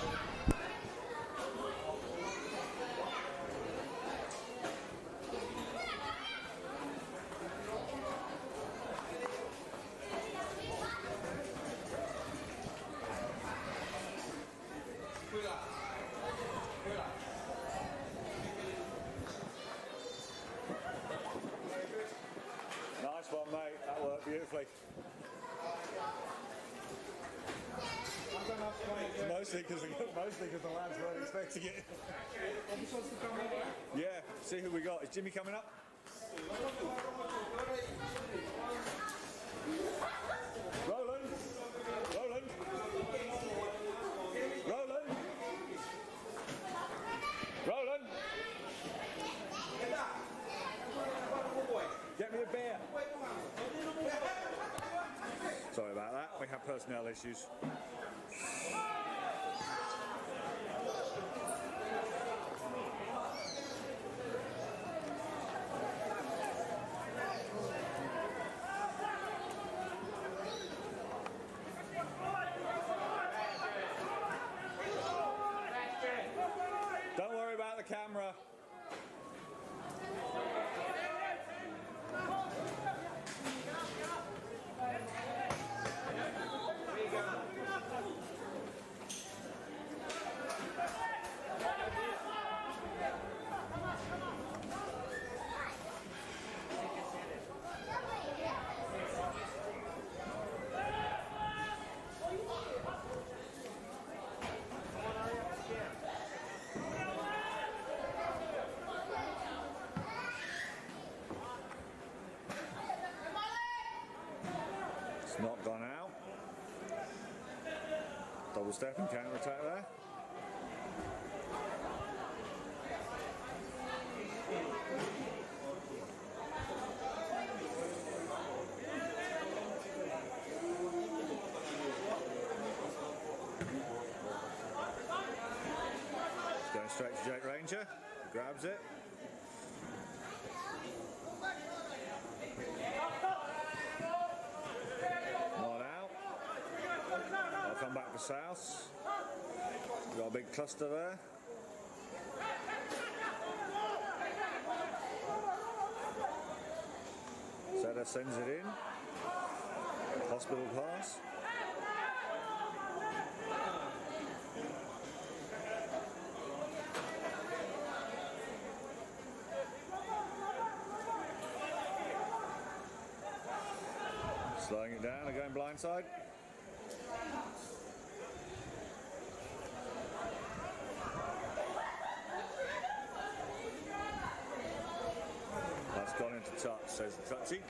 Nice one, mate. That worked beautifully. Mostly because the lads weren't expecting it. Yeah, see who we got. Is Jimmy coming up? Roland! Roland! Roland! Roland! Get me a beer. Sorry about that. We have personnel issues. Don't worry about the camera. Not gone out. Double step and counter attack there. Going straight to Jake Ranger. Grabs it. Come back for South. Got a big cluster there. Seda sends it in. Hospital pass. Slowing it down and going blindside. That's gone into touch, says the touchy.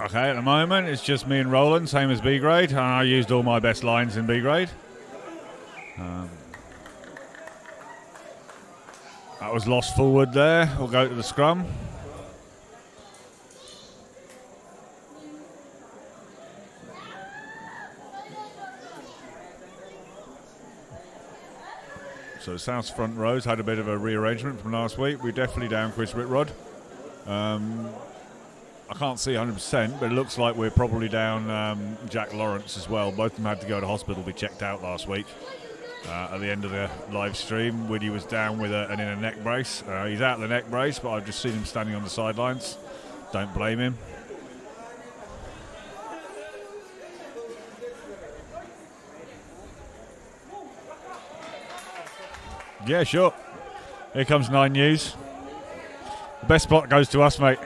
Okay, at the moment it's just me and Roland, same as B grade. I used all my best lines in B grade. That was lost forward there. We'll go to the scrum. So South's front rows had a bit of a rearrangement from last week. We're definitely down Chris Ritrod. I can't see 100%, but it looks like we're probably down Jack Lawrence as well. Both of them had to go to hospital to be checked out last week. At the end of the live stream, Woody was down with an inner neck brace. He's out of the neck brace, but I've just seen him standing on the sidelines. Don't blame him. Yeah, sure. Here comes 9 News. The best spot goes to us, mate.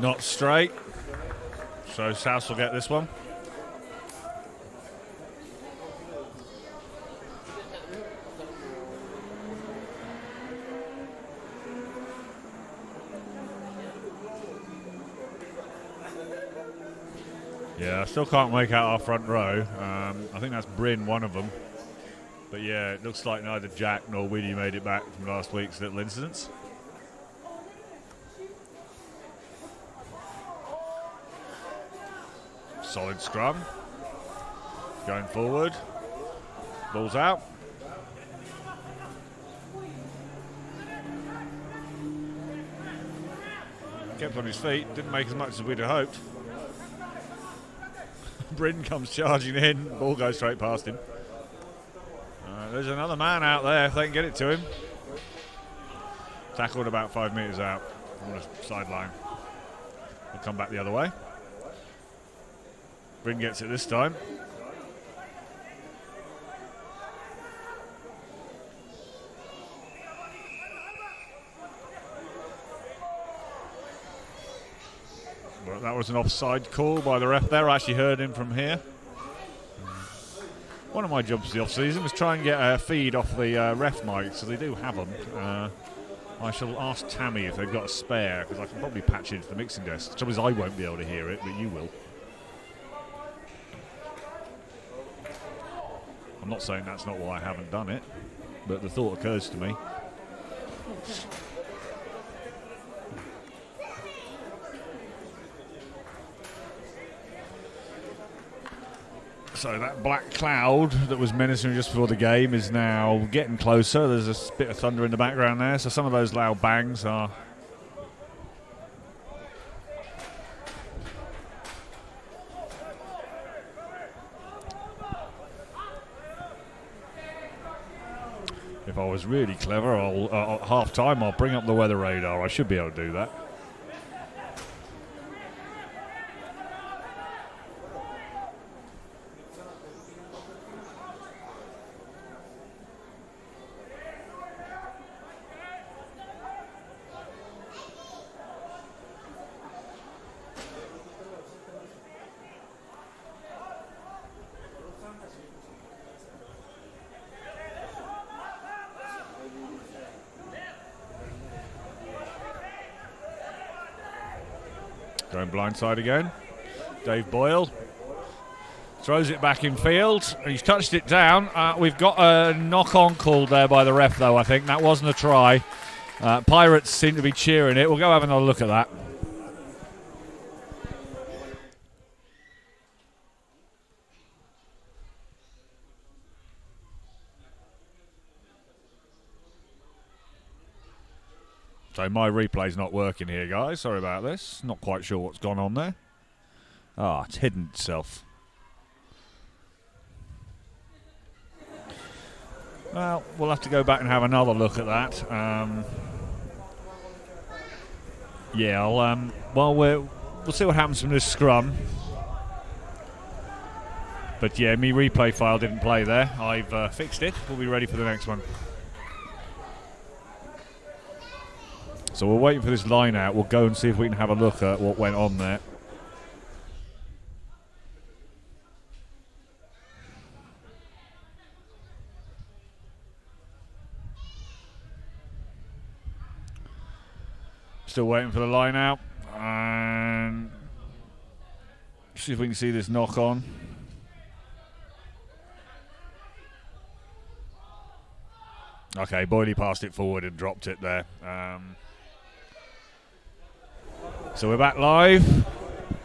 Not straight, so South will get this one. Yeah, I still can't make out our front row. I think that's Bryn, one of them. But yeah, it looks like neither Jack nor Weedy made it back from last week's little incidents. Solid scrum. Going forward. Ball's out. Kept on his feet. Didn't make as much as we'd have hoped. Bryn comes charging in. Ball goes straight past him. There's another man out there if they can get it to him. Tackled about 5 metres out on the sideline. He'll come back the other way. Bryn gets it this time. Well, that was an offside call by the ref there. I actually heard him from here. One of my jobs the off-season was try and get a feed off the ref mic, so they do have them. I shall ask Tammy if they've got a spare, because I can probably patch it into the mixing desk. The trouble is I won't be able to hear it, but you will. I'm not saying that's not why I haven't done it, but the thought occurs to me. So that black cloud that was menacing just before the game is now getting closer. There's a bit of thunder in the background there, so some of those loud bangs are... If I was really clever, at half-time I'll bring up the weather radar. I should be able to do that. Going blindside again. Dave Boyle throws it back in field. He's touched it down. We've got a knock-on called there by the ref, though, I think. That wasn't a try. Pirates seem to be cheering it. We'll go have another look at that. So my replay's not working here, guys. Sorry about this. Not quite sure what's gone on there. Ah, it's hidden itself. Well, we'll have to go back and have another look at that. Yeah, well, we'll see what happens from this scrum. But yeah, my replay file didn't play there. I've fixed it. We'll be ready for the next one. So we're waiting for this line out. We'll go and see if we can have a look at what went on there. Still waiting for the line out. And see if we can see this knock on. Okay, Boydie passed it forward and dropped it there. So we're back live.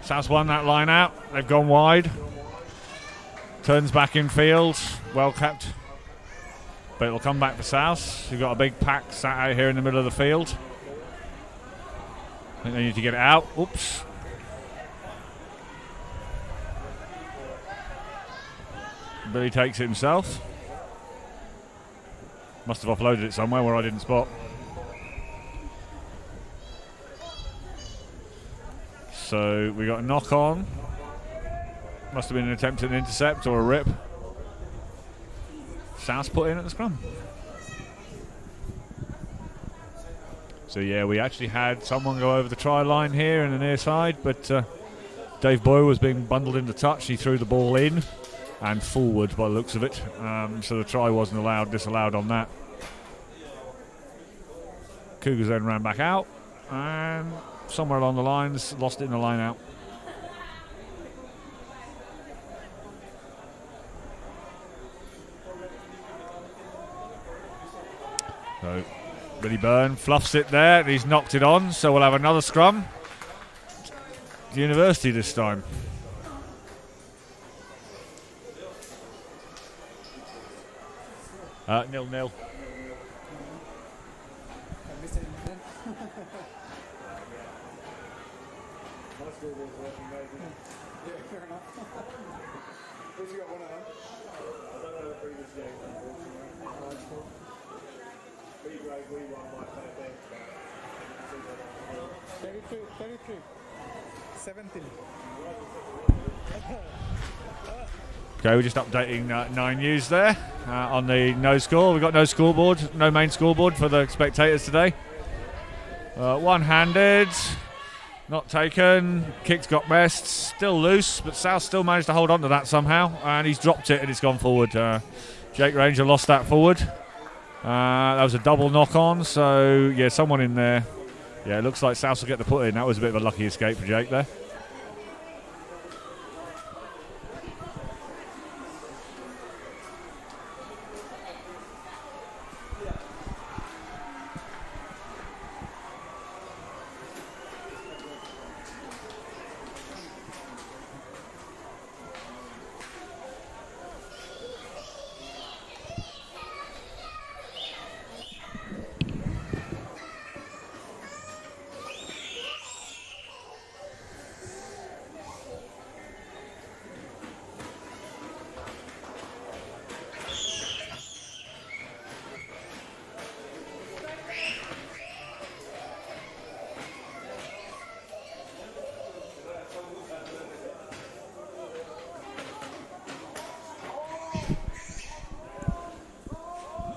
South won that line out. They've gone wide. Turns back in field. Well kept. But it'll come back for South. You've got a big pack sat out here in the middle of the field. I think they need to get it out. Oops. Billy takes it himself. Must have offloaded it somewhere where I didn't spot. So we got a knock on. Must have been an attempt at an intercept or a rip. South put in at the scrum. So yeah, we actually had someone go over the try line here in the near side, but Dave Boyle was being bundled into touch. He threw the ball in and forward by the looks of it. So the try wasn't disallowed on that. Cougars then ran back out and somewhere along the lines lost it in the line out. So Billy Byrne fluffs it there and he's knocked it on, so we'll have another scrum. The University this time. Nil-nil. Okay, we're just updating 9 News there on the no score. We've got no scoreboard, no main scoreboard for the spectators today. One-handed, not taken, kick's got best, still loose, but South still managed to hold on to that somehow, and he's dropped it and it's gone forward. Jake Ranger lost that forward. That was a double knock on, so yeah, someone in there. Yeah, it looks like South will get the put in. That was a bit of a lucky escape for Jake there.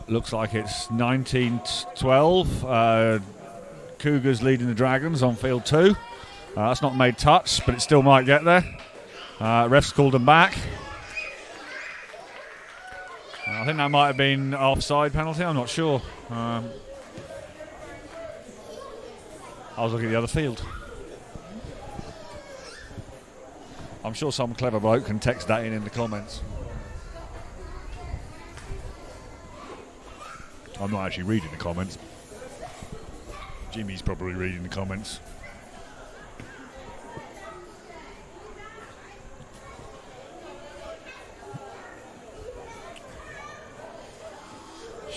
Looks like it's 19-12. Cougars leading the Dragons on field 2. That's not made touch, but it still might get there. Refs called them back. I think that might have been offside penalty. I'm not sure. I was looking at the other field. I'm sure some clever bloke can text that in the comments. I'm not actually reading the comments. Jimmy's probably reading the comments.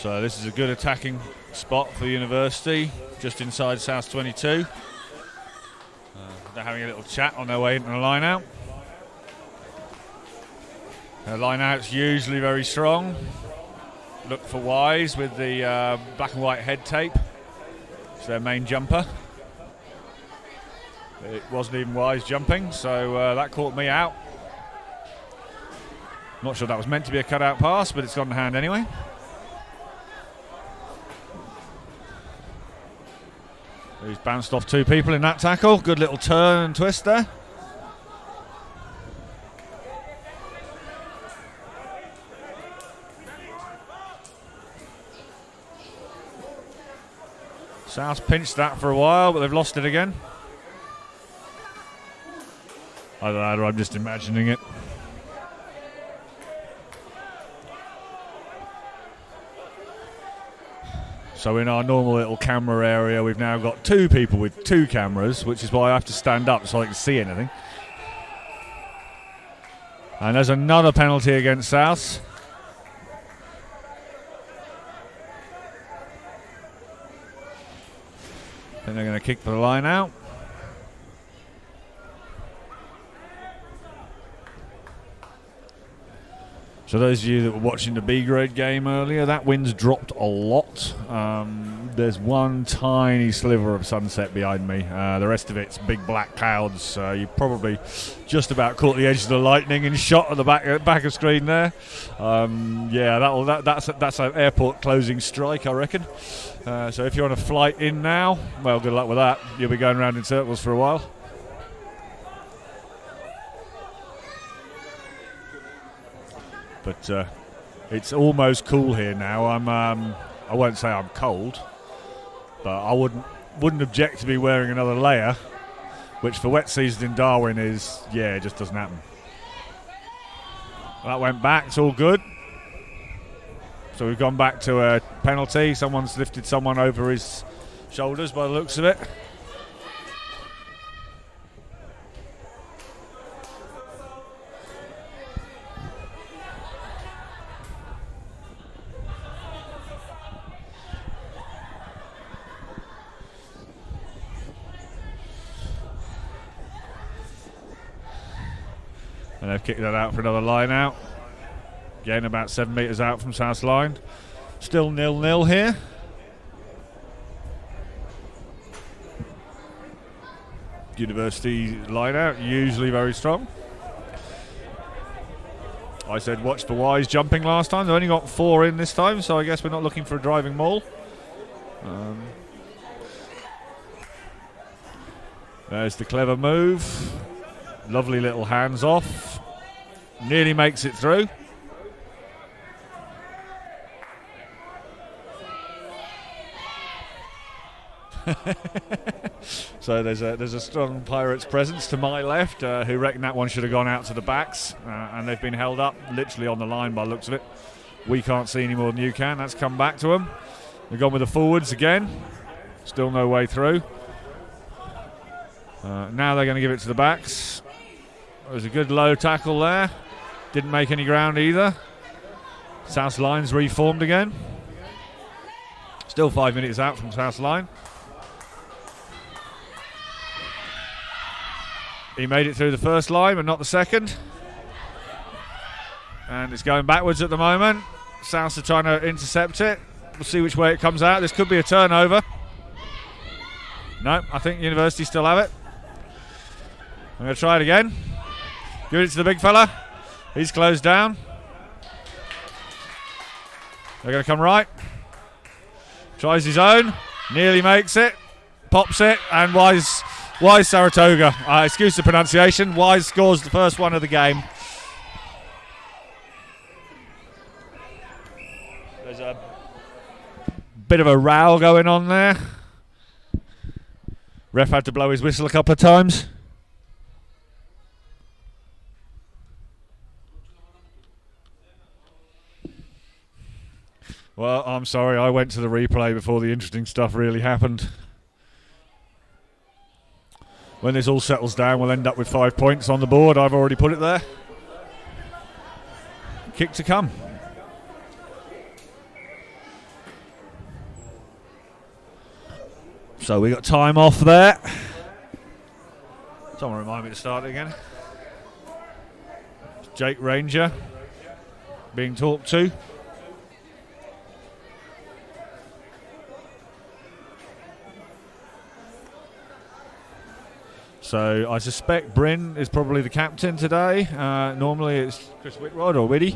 So this is a good attacking spot for University, just inside South 22. They're having a little chat on their way into the line out. Their line out's usually very strong. Look for Wise with the black and white head tape. It's their main jumper. It wasn't even Wise jumping, so that caught me out. Not sure that was meant to be a cutout pass, but it's gone in hand anyway. He's bounced off 2 people in that tackle. Good little turn and twist there. South pinched that for a while, but they've lost it again. Either that or I'm just imagining it. So in our normal little camera area, we've now got 2 people with 2 cameras, which is why I have to stand up so I can see anything. And there's another penalty against South. Then they're going to kick the line out. So those of you that were watching the B grade game earlier, that wind's dropped a lot. There's one tiny sliver of sunset behind me. The rest of it's big black clouds. You probably just about caught the edge of the lightning and shot at the back of screen there. Yeah, that's an airport closing strike, I reckon. So if you're on a flight in now, well, good luck with that. You'll be going around in circles for a while. But it's almost cool here now. I won't say I'm cold, but I wouldn't object to be wearing another layer, which for wet season in Darwin is, yeah, it just doesn't happen. That went back, it's all good. So we've gone back to a penalty. Someone's lifted someone over his shoulders by the looks of it. And they've kicked that out for another line out. Again, about 7 metres out from South's line. Still 0-0 here. University line out, usually very strong. I said watch for Wise jumping last time. They've only got 4 in this time, so I guess we're not looking for a driving maul. There's the clever move. Lovely little hands off. Nearly makes it through. So there's a strong Pirates presence to my left who reckon that one should have gone out to the backs, and they've been held up literally on the line by the looks of it. We can't see any more than you can. That's come back to them. They've gone with the forwards again. Still no way through. Now they're going to give it to the backs. There's a good low tackle there. Didn't make any ground either. South's line's reformed again. Still 5 minutes out from South's line. He made it through the first line, but not the second. And it's going backwards at the moment. Souths are trying to intercept it. We'll see which way it comes out. This could be a turnover. No, I think University still have it. I'm going to try it again. Give it to the big fella. He's closed down. They're going to come right. Tries his own. Nearly makes it. Pops it. And Wise Saratoga. Excuse the pronunciation. Wise scores the first one of the game. There's a bit of a row going on there. Ref had to blow his whistle a couple of times. Well, I'm sorry, I went to the replay before the interesting stuff really happened. When this all settles down, we'll end up with 5 points on the board. I've already put it there. Kick to come. So we got time off there. Someone remind me to start it again. Jake Ranger being talked to. So I suspect Bryn is probably the captain today. Normally it's Chris Whitrod or Whitty,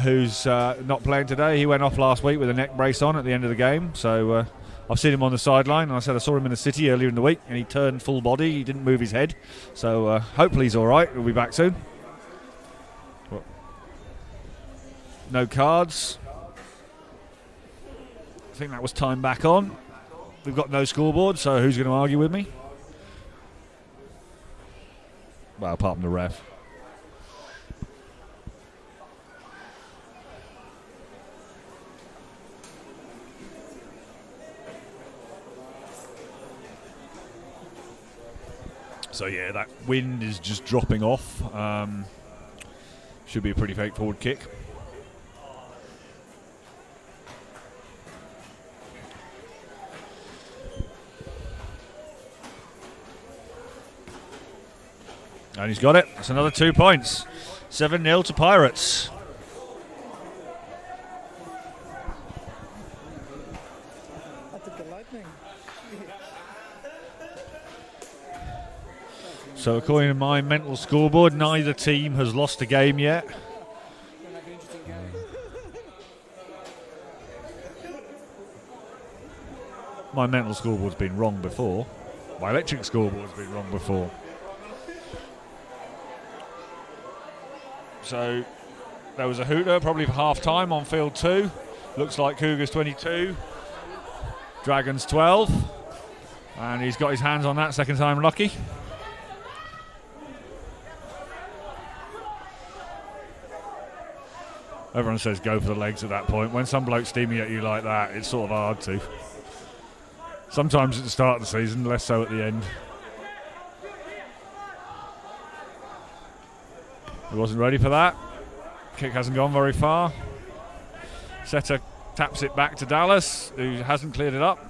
who's not playing today. He went off last week with a neck brace on at the end of the game. So I've seen him on the sideline, and I said I saw him in the city earlier in the week, and he turned full body. He didn't move his head. So hopefully he's all right. He'll be back soon. No cards. I think that was time back on. We've got no scoreboard, so who's going to argue with me? Well, apart from the ref. So yeah, that wind is just dropping off. Should be a pretty straightforward kick. And he's got it. That's another 2 points. 7-0 to Pirates. I took the lightning. So according to my mental scoreboard, neither team has lost a game yet. My mental scoreboard's been wrong before. My electric scoreboard's been wrong before. So there was a hooter probably for half time on field 2. Looks like Cougars 22, Dragons 12. And he's got his hands on that second time lucky. Everyone says go for the legs at that point. When some bloke's steaming at you like that, it's sort of hard to. Sometimes at the start of the season, less so at the end. He wasn't ready for that. Kick hasn't gone very far. Setter taps it back to Dallas, who hasn't cleared it up.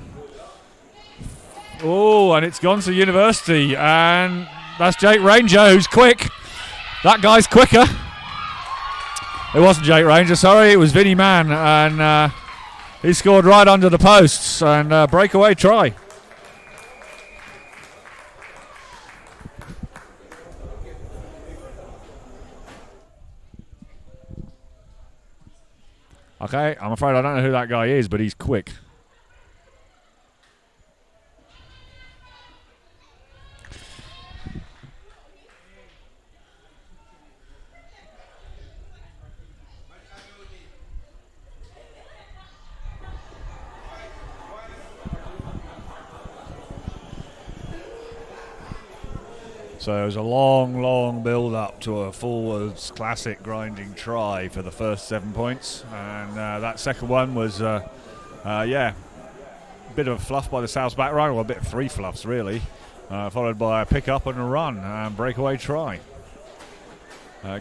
Oh, and it's gone to University. And that's Jake Ranger, who's quick. That guy's quicker. It wasn't Jake Ranger, sorry. It was Vinnie Mann. And he scored right under the posts. And breakaway try. Okay, I'm afraid I don't know who that guy is, but he's quick. So it was a long, long build-up to a forwards classic grinding try for the first 7 points. And that second one was, a bit of a fluff by the South's back line, or a bit of 3 fluffs, really, followed by a pick-up and a run and breakaway try.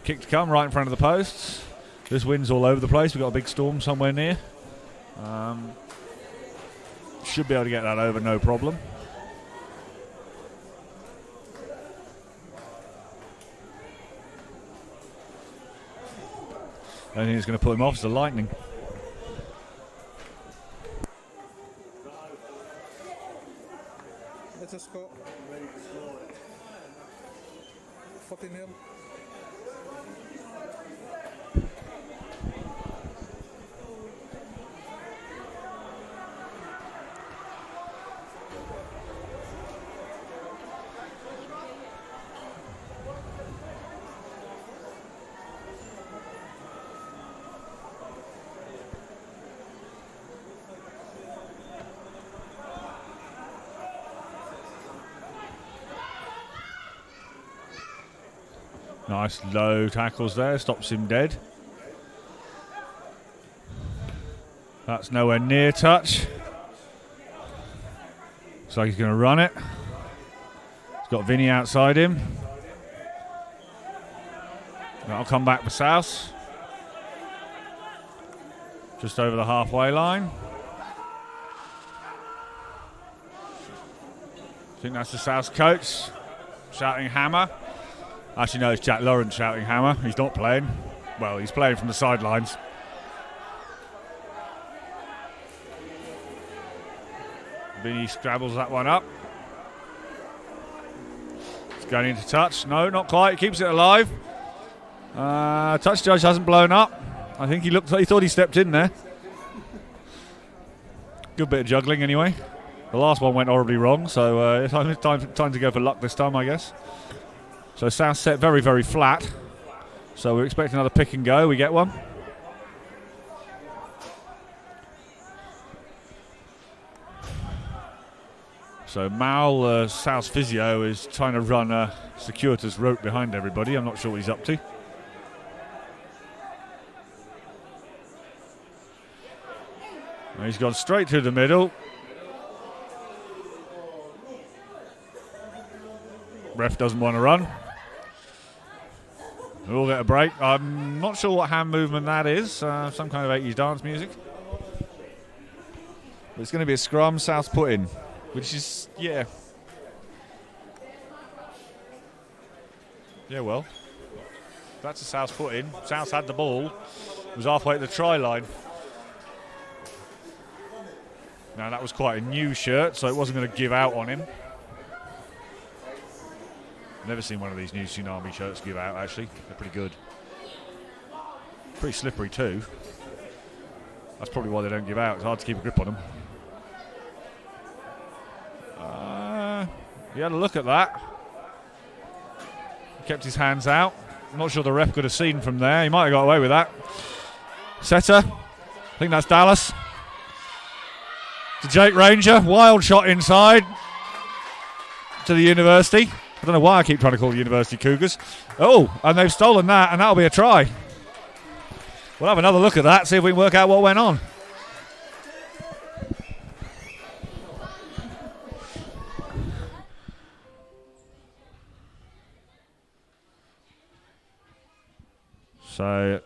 Kick to come right in front of the posts. This wind's all over the place. We've got a big storm somewhere near. Should be able to get that over, no problem. I think it's going to put him off. It's the lightning. Let's just go. 40-0. Nice low tackles there, stops him dead. That's nowhere near touch. Looks like he's going to run it. He's got Vinny outside him. That'll come back for South. Just over the halfway line. think that's the South coach shouting hammer. Actually, no, it's Jack Lawrence shouting hammer. He's not playing. Well, he's playing from the sidelines. Vinny scrabbles that one up. It's going into touch. No, not quite. He keeps it alive. Touch judge hasn't blown up. I think he thought he stepped in there. Good bit of juggling anyway. The last one went horribly wrong, so time to go for luck this time, I guess. So South set very, very flat. So we're expecting another pick and go. We get one. So Mal, South's physio, is trying to run a circuitous rope behind everybody. I'm not sure what he's up to. And he's gone straight through the middle. Ref doesn't want to run. We'll get a break. I'm not sure what hand movement that is. Some kind of 80s dance music. But it's going to be a scrum, South put in. Which is, yeah. Yeah, well. That's a South put in. South had the ball. Was halfway at the try line. Now, that was quite a new shirt, so it wasn't going to give out on him. Never seen one of these new Tsunami shirts give out, actually. They're pretty good. Pretty slippery, too. That's probably why they don't give out. It's hard to keep a grip on them. He had a look at that. He kept his hands out. I'm not sure the ref could have seen from there. He might have got away with that. Setter. I think that's Dallas. To Jake Ranger. Wild shot inside. To the University. I don't know why I keep trying to call the University Cougars. Oh, and they've stolen that, and that'll be a try. We'll have another look at that, see if we can work out what went on. So,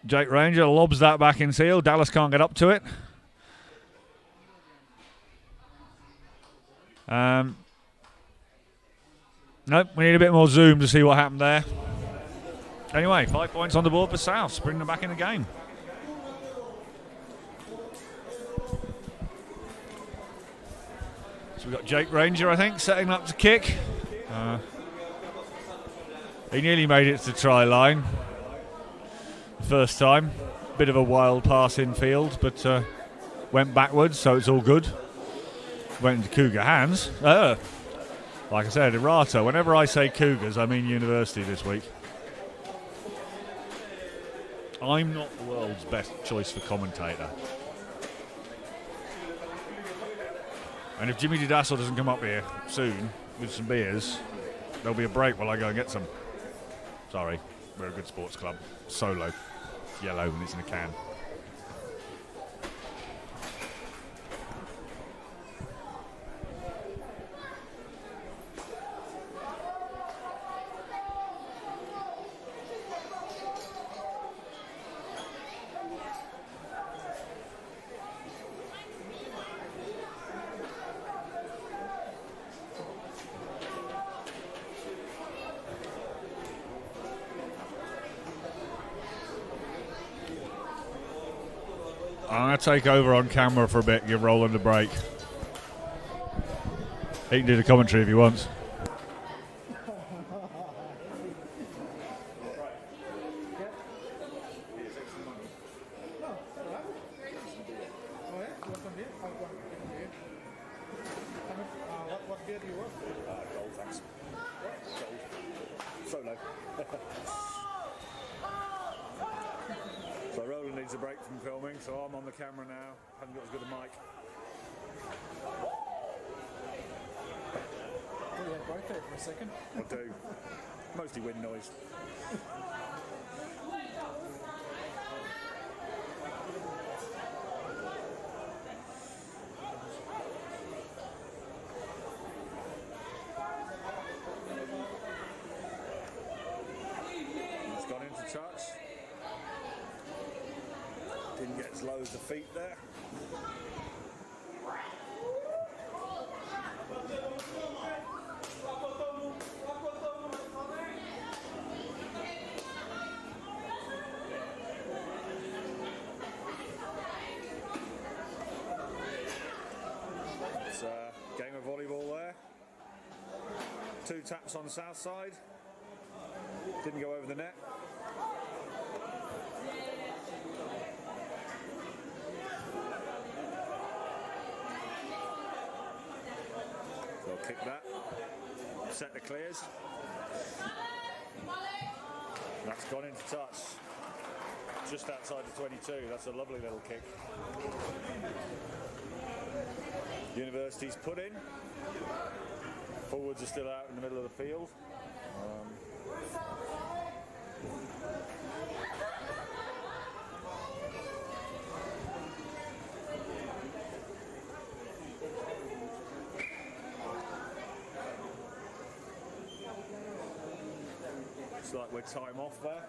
Jake Ranger lobs that back in seal. Dallas can't get up to it. Nope, we need a bit more zoom to see what happened there. Anyway, 5 points on the board for South, bringing them back in the game. So we've got Jake Ranger, I think, setting up to kick. He nearly made it to the try line. First time. Bit of a wild pass in field, but went backwards, so it's all good. Went into Cougar hands. Like I said, errata. Whenever I say Cougars, I mean University this week. I'm not the world's best choice for commentator. And if Jimmy DiDasso doesn't come up here soon with some beers, there'll be a break while I go and get some. Sorry, we're a good sports club. Solo. Yellow and it's in a can. I'm going to take over on camera for a bit, give Roland a break. He can do the commentary if he wants. What beer do you want? Gold, thanks. Gold. Solo. So Roland needs a break from filming, so I'm on the camera now. Haven't got as good a mic. Oh, yeah, right there for a second. I do. Mostly wind noise. It's gone into touch. Didn't get as low as the feet there. Game of volleyball there. 2 taps on the south side. Didn't go over the net. They'll kick that. Set the clears. That's gone into touch. Just outside the 22. That's a lovely little kick. University's put in. Forwards are still out in the middle of the field. Looks like we're time off there.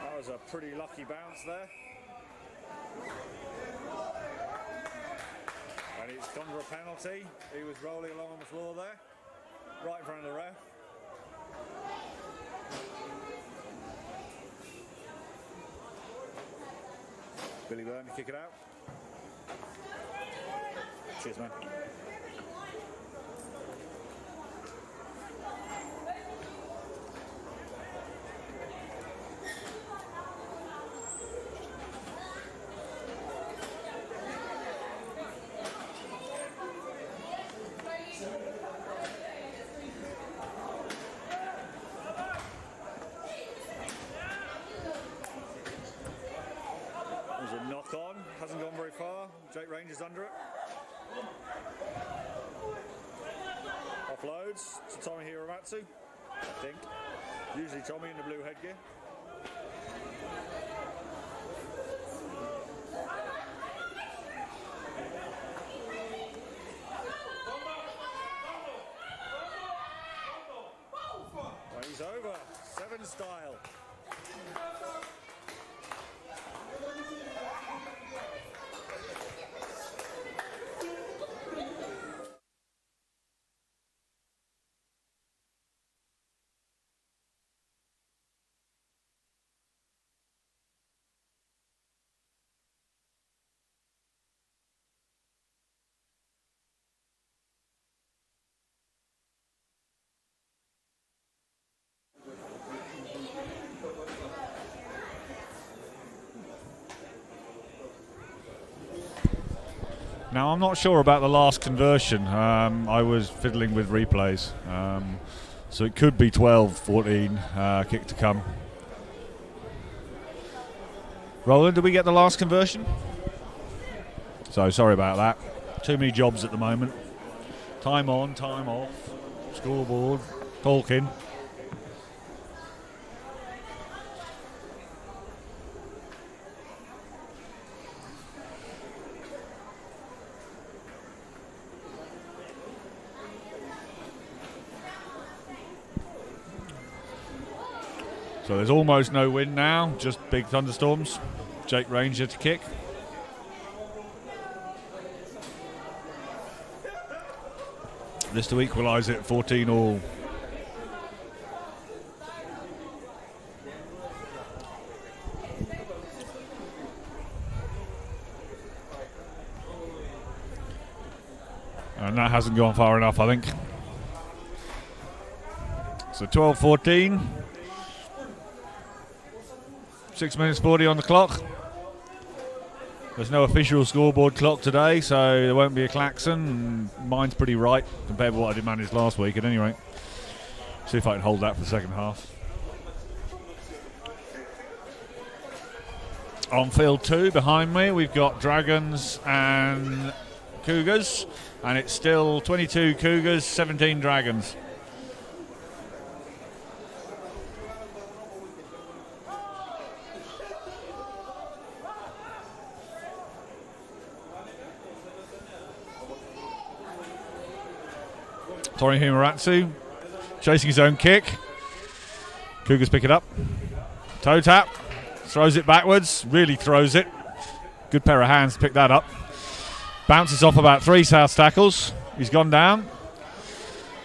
That was a pretty lucky bounce there. And it's gone for a penalty. He was rolling along on the floor there, right in front of the ref. Billy Byrne to kick it out. Cheers, man. There's a knock on, hasn't gone very far. Jake Ranger's under it. Offloads to Tommy Hiramatsu, I think. Usually Tommy in the blue headgear. Well, he's over. 7 style. Now, I'm not sure about the last conversion. I was fiddling with replays. So it could be 12-14 kick to come. Roland, did we get the last conversion? So sorry about that. Too many jobs at the moment. Time on, time off. Scoreboard. Talking. So there's almost no wind now, just big thunderstorms. Jake Ranger to kick. This to equalise it, 14 all. And that hasn't gone far enough, I think. So 12-14. 6 minutes 40 on the clock. There's no official scoreboard clock today, so there won't be a klaxon. Mine's pretty right compared to what I did manage last week at any rate. See if I can hold that for the second half. On field 2 behind me, we've got Dragons and Cougars, and it's still 22 Cougars, 17 Dragons. Tori Himaratsu chasing his own kick. Cougars pick it up. Toe tap. Throws it backwards. Really throws it. Good pair of hands to pick that up. Bounces off about 3 South tackles. He's gone down.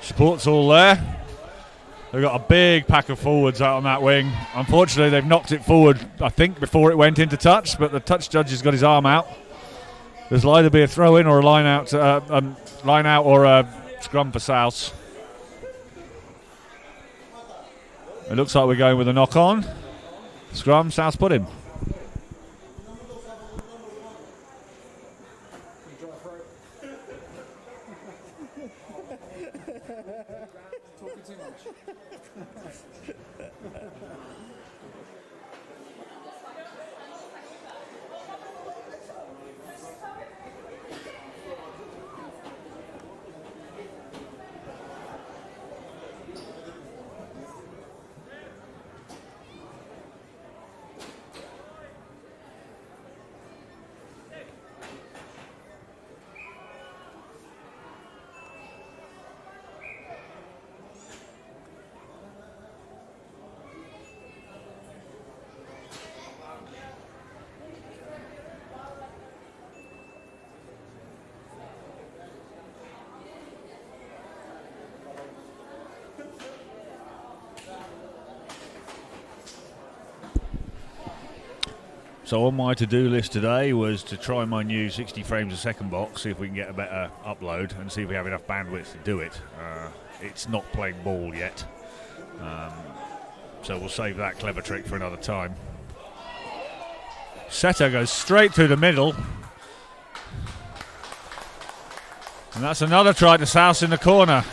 Support's all there. They've got a big pack of forwards out on that wing. Unfortunately, they've knocked it forward, I think, before it went into touch, but the touch judge has got his arm out. There'll either be a throw-in or a line-out or a scrum for South. It looks like we're going with a knock-on. Scrum, South put him. So on my to-do list today was to try my new 60 frames a second box, see if we can get a better upload and see if we have enough bandwidth to do it. It's not playing ball yet, so we'll save that clever trick for another time. Setter goes straight through the middle, and that's another try to South in the corner.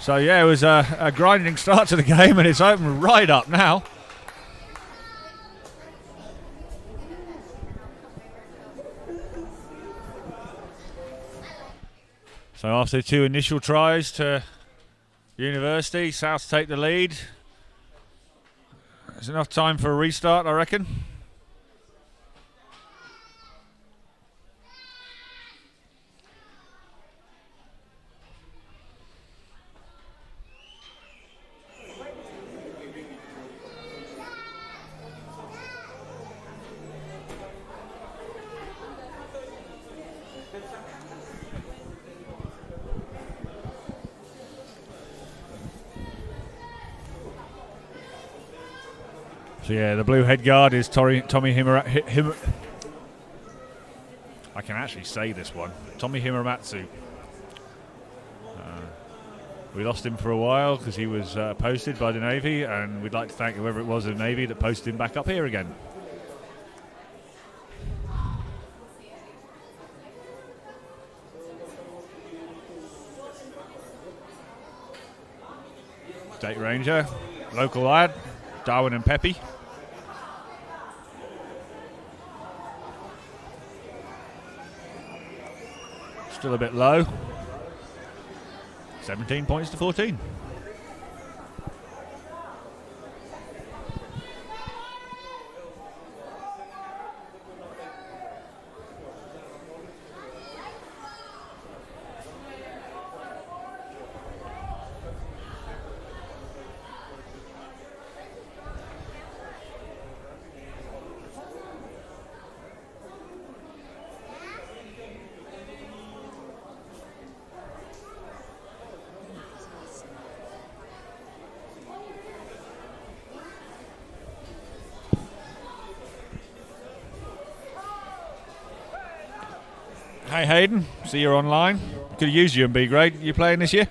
So yeah, it was a grinding start to the game, and it's opened right up now. So after 2 initial tries to University, South take the lead. There's enough time for a restart, I reckon. So yeah, the blue head guard is Tommy Himura. I can actually say this one. Tommy Himuramatsu. We lost him for a while because he was posted by the Navy, and we'd like to thank whoever it was in the Navy that posted him back up here again. State Ranger, local lad, Darwin and Peppy. Still a bit low. 17 points to 14. Hey Hayden, see you're online. Could have used you in B grade. You playing this year?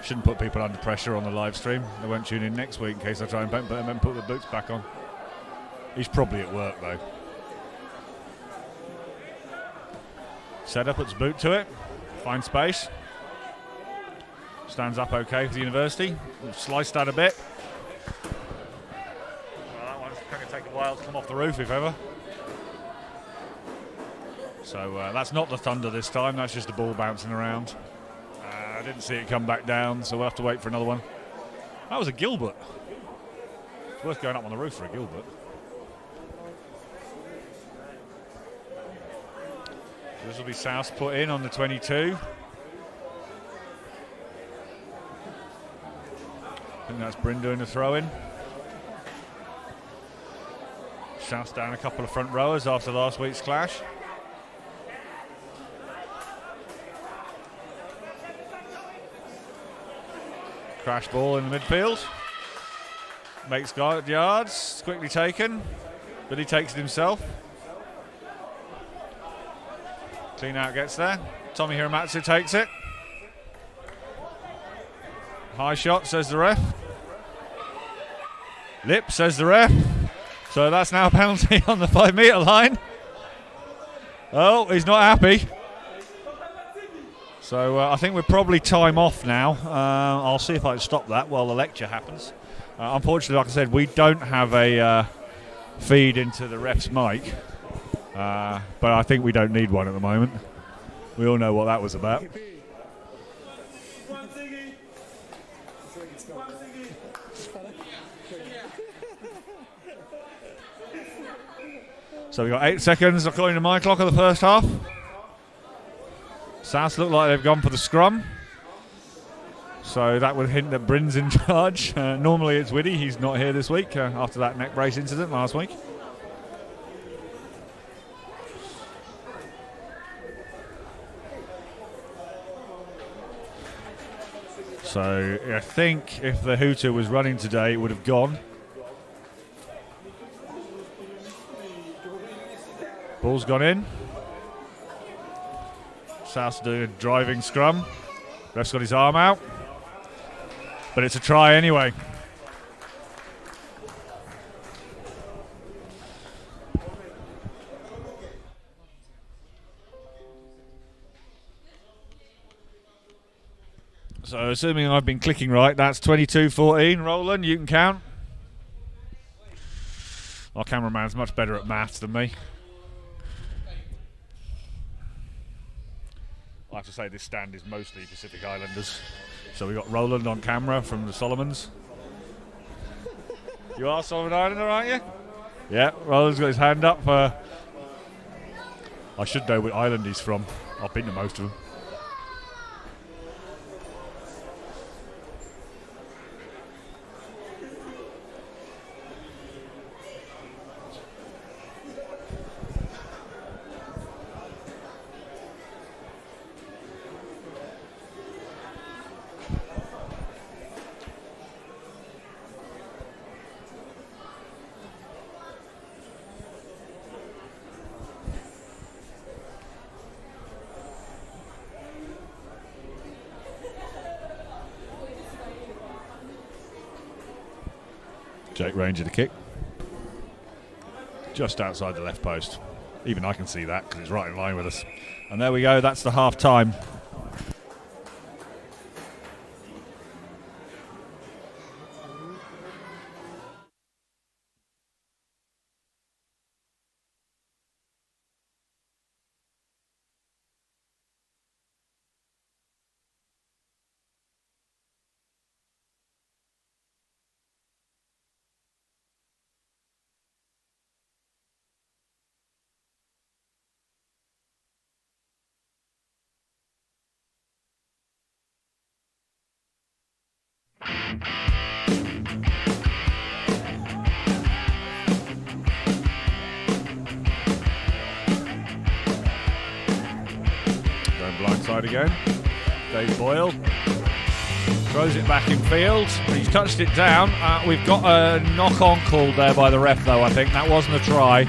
Shouldn't put people under pressure on the live stream. They won't tune in next week in case I try and put the boots back on. He's probably at work though. Setter puts boot to it. Finds space. Stands up okay for the University. Sliced that a bit. That one's going to take a while to come off the roof, if ever. So that's not the Thunder this time. That's just the ball bouncing around. I didn't see it come back down, so we'll have to wait for another one. That was a Gilbert. It's worth going up on the roof for a Gilbert. This will be South put in on the 22. I think that's Bryn doing the throw-in. Shouts down a couple of front rowers after last week's clash. Crash ball in the midfield. Makes guard yards. Quickly taken. But he takes it himself. Clean out gets there. Tommy Hiramatsu takes it. High shot, says the ref. Lip, says the ref. So that's now a penalty on the 5 metre line. Oh, he's not happy. So I think we're probably time off now. I'll see if I can stop that while the lecture happens. Unfortunately, like I said, we don't have a feed into the ref's mic. But I think we don't need one at the moment. We all know what that was about. So we've got 8 seconds according to my clock of the first half. South look like they've gone for the scrum. So that would hint that Bryn's in charge. Normally it's Widdy, he's not here this week after that neck brace incident last week. So I think if the hooter was running today, it would have gone. Ball's gone in. South's doing a driving scrum. Ref's got his arm out. But it's a try anyway. So assuming I've been clicking right, that's 22-14. Roland, you can count. Our cameraman's much better at maths than me. I have to say this stand is mostly Pacific Islanders. So we've got Roland on camera from the Solomons. You are Solomon Islander, aren't you? Yeah, Roland's got his hand up. I should know what island he's from. I've been to most of them. Jake Ranger to kick. Just outside the left post. Even I can see that because it's right in line with us. And there we go, that's the half time. Going blindside again. Dave Boyle throws it back in field. He's touched it down. We've got a knock-on called there by the ref, though. I think that wasn't a try.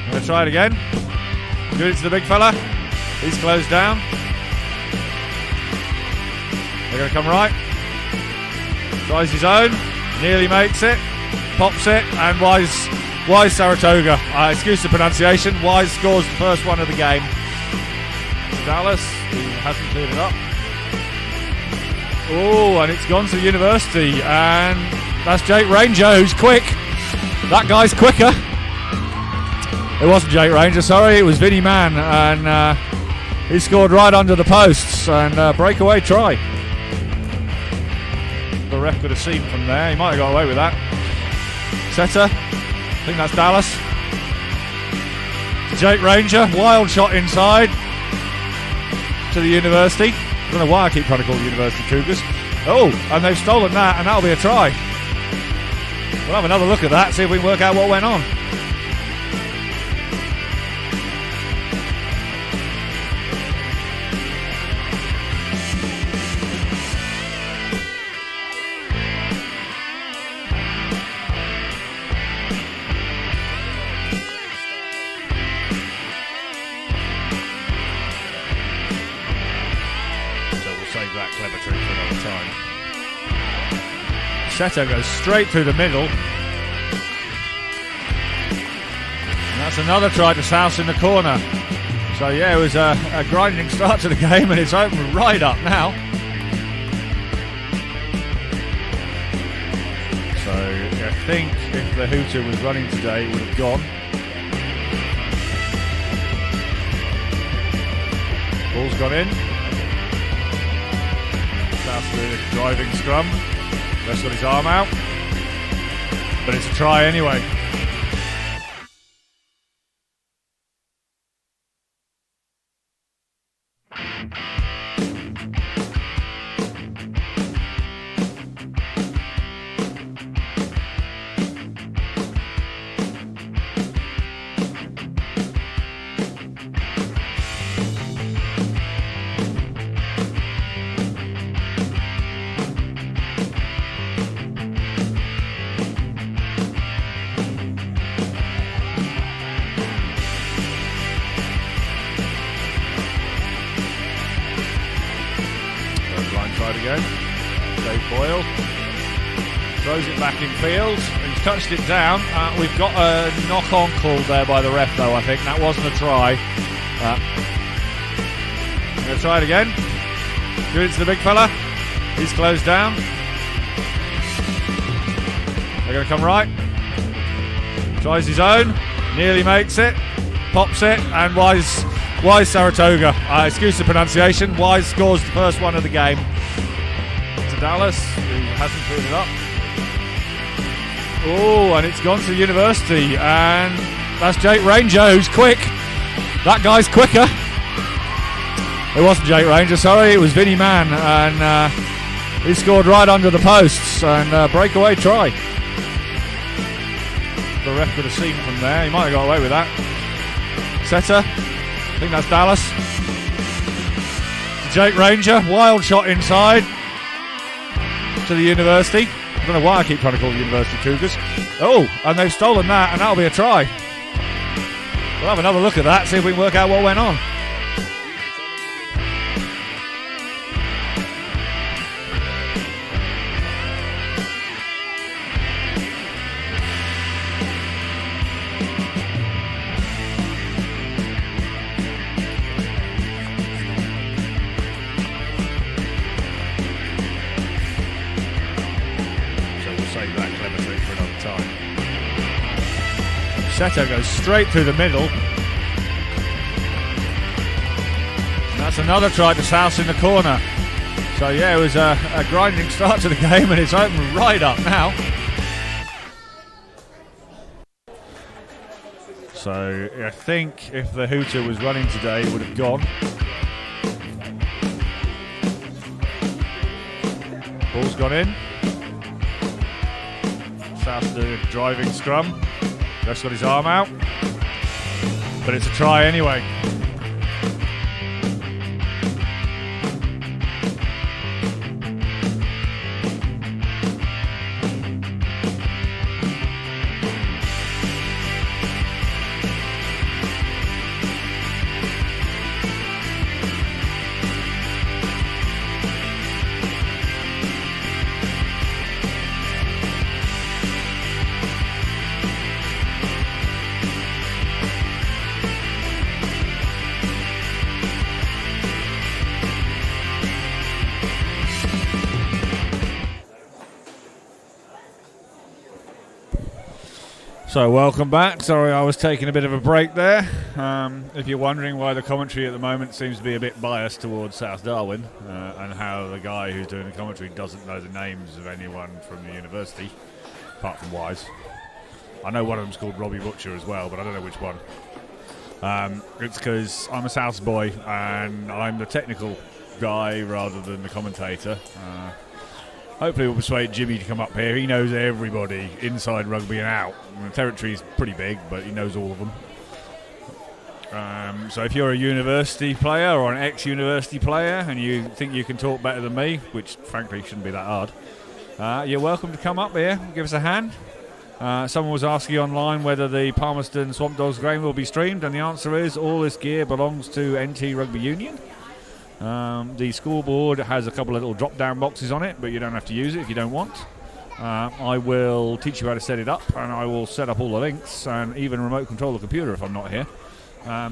Going to try it again. Good, it's the big fella. He's closed down. They're going to come right. Tries his own. Nearly makes it. Pops it. And Wise Saratoga. Excuse the pronunciation. Wise scores the first one of the game. Dallas, who hasn't cleared it up. Oh, and it's gone to the University. And that's Jake Ranger, who's quick. That guy's quicker. It wasn't Jake Ranger, sorry. It was Vinnie Mann. And he scored right under the posts. And breakaway try. The ref could have seen from there. He might have got away with that. Setter. I think that's Dallas. Jake Ranger. Wild shot inside. To the University. I don't know why I keep trying to call the University Cougars. Oh, and they've stolen that, and that'll be a try. We'll have another look at that, see if we can work out what went on. Save that clever trick for another time. Seto goes straight through the middle. And that's another try to souse in the corner. So yeah, it was a grinding start to the game, and it's opened right up now. So I think if the hooter was running today, it would have gone. Ball's gone in. That's the driving scrum. Ref's got his arm out. But it's a try anyway. Again. Dave Boyle throws it back in field. He's touched it down. We've got a knock-on call there by the ref, though. I think that wasn't a try. I'm going to try it again. Give it to the big fella. He's closed down. They're going to come right. Tries his own. Nearly makes it. Pops it. And Wise Saratoga. Excuse the pronunciation. Wise scores the first one of the game. Dallas, who hasn't cleared it up. Oh, and it's gone to University, and that's Jake Ranger, who's quick. That guy's quicker. It wasn't Jake Ranger, sorry, it was Vinnie Mann, and he scored right under the posts, and breakaway try. The ref could have seen from there, he might have got away with that. Setter, I think that's Dallas. Jake Ranger, wild shot inside. To the University. I don't know why I keep trying to call the University Cougars. Oh, and they've stolen that, and that'll be a try. We'll have another look at that, see if we can work out what went on. Save that clever trick for another time. Seto goes straight through the middle. And that's another try to souse in the corner. So yeah, it was a grinding start to the game, and it's opened right up now. So I think if the hooter was running today, it would have gone. Ball's gone in. South the driving scrum. Ref's got his arm out. But it's a try anyway. So welcome back. Sorry I was taking a bit of a break there. If you're wondering why the commentary at the moment seems to be a bit biased towards South Darwin and how the guy who's doing the commentary doesn't know the names of anyone from the university, apart from Wise. I know one of them's called Robbie Butcher as well, but I don't know which one. It's because I'm a Souths boy and I'm the technical guy rather than the commentator. Hopefully we'll persuade Jimmy to come up here. He knows everybody inside rugby and out. And the territory's pretty big, but he knows all of them. So if you're a university player or an ex-university player and you think you can talk better than me, which frankly shouldn't be that hard, you're welcome to come up here and give us a hand. Someone was asking online whether the Palmerston Swamp Dogs game will be streamed, and the answer is all this gear belongs to NT Rugby Union. The scoreboard has a couple of little drop-down boxes on it, but you don't have to use it if you don't want. I will teach you how to set it up, and I will set up all the links and even remote control the computer if I'm not here.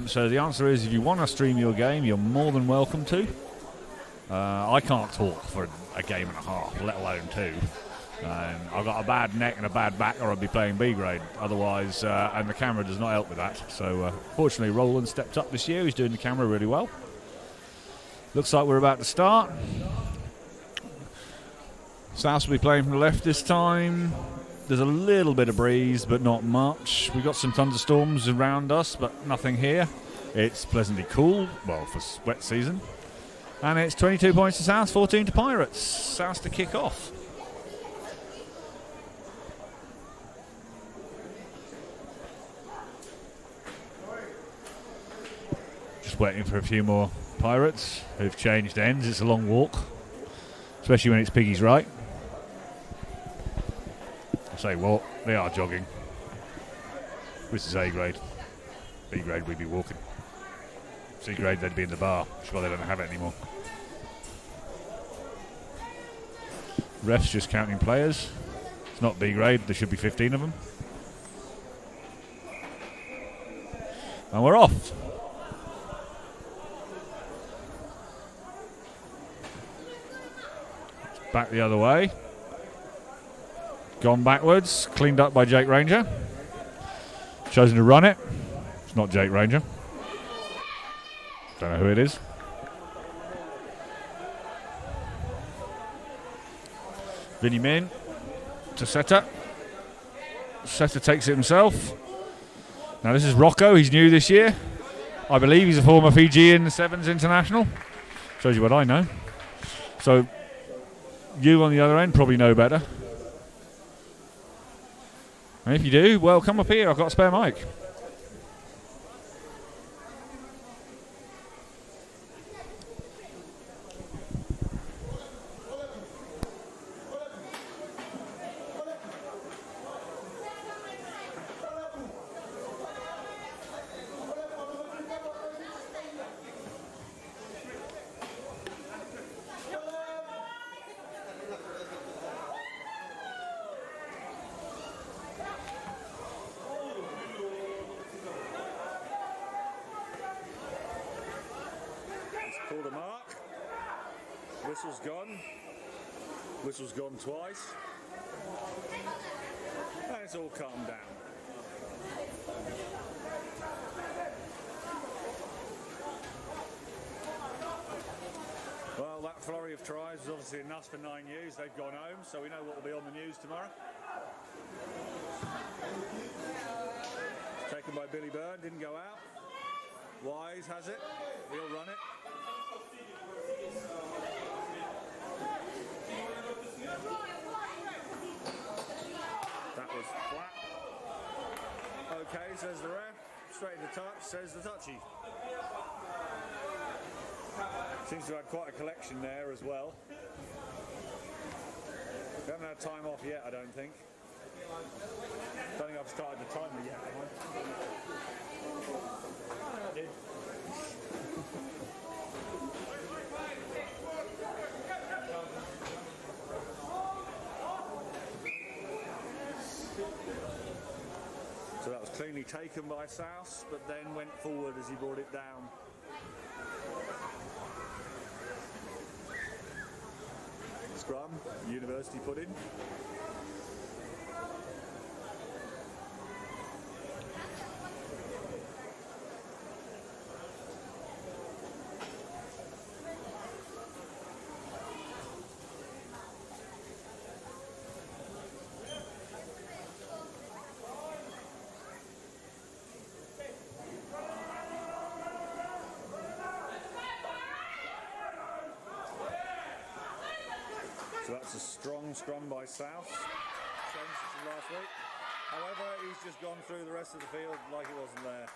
So the answer is, if you want to stream your game, you're more than welcome to. I can't talk for a game and a half, let alone two. I've got a bad neck and a bad back, or I'd be playing B grade otherwise, and the camera does not help with that. So fortunately Roland stepped up this year. He's doing the camera really well. Looks like we're about to start. South will be playing from the left this time. There's a little bit of breeze, but not much. We've got some thunderstorms around us, but nothing here. It's pleasantly cool, well, for wet season. And it's 22 points to South, 14 to Pirates. South to kick off. Just waiting for a few more Pirates who've changed ends. It's a long walk, especially when it's Piggy's right. Say what? They are jogging. This is A grade. B grade we'd be walking. C grade they'd be in the bar. That's why they don't have it anymore. Refs just counting players. It's not B grade. There should be 15 of them. And we're off. Back the other way. Gone backwards, cleaned up by Jake Ranger. Chosen to run it. It's not Jake Ranger. Don't know who it is. Vinny Min to Setter. Setter takes it himself. Now this is Rocco, he's new this year. I believe he's a former Fijian Sevens international. Shows you what I know. So you on the other end probably know better. And if you do, well, come up here. I've got a spare mic. Called a mark. Whistle's gone. Whistle's gone twice. And it's all calmed down. Well, that flurry of tries was obviously enough for 9U's. They've gone home, so we know what will be on the news tomorrow. Taken by Billy Byrne, didn't go out. Wise has it. He'll run it. That was flat. Okay, says the ref. Straight to touch, says the touchy. Seems to have had quite a collection there as well. We haven't had time off yet, I don't think. Don't think I've started the timer yet, have I? I did. So that was cleanly taken by South, but then went forward as he brought it down. Scrum, University put in. So that's a strong scrum by South. Same as last week. However, he's just gone through the rest of the field like he wasn't there.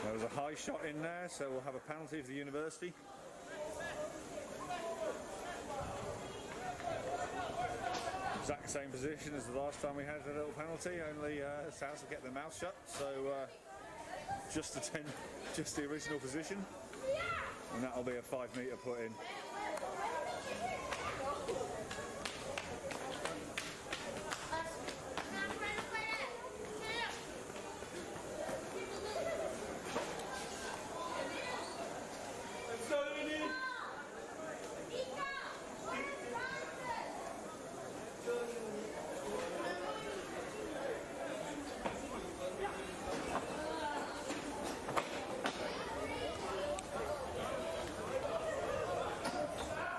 There was a high shot in there, so we'll have a penalty for the University. Exact same position as the last time we had a little penalty, only South will get their mouth shut, so just the original position, and that'll be a 5 metre put in.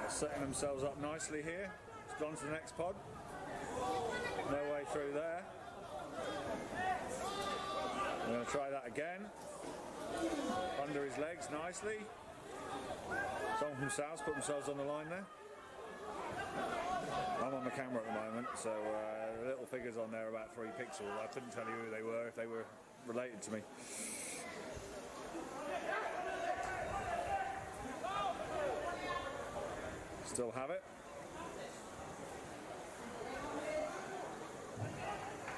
Setting themselves up nicely here. It's gone to the next pod. No way through there. We're going to try that again. Under his legs nicely. Someone from South put themselves on the line there. I'm on the camera at the moment, so the little figures on there are about 3 pixels. I couldn't tell you who they were if they were related to me. Still have it.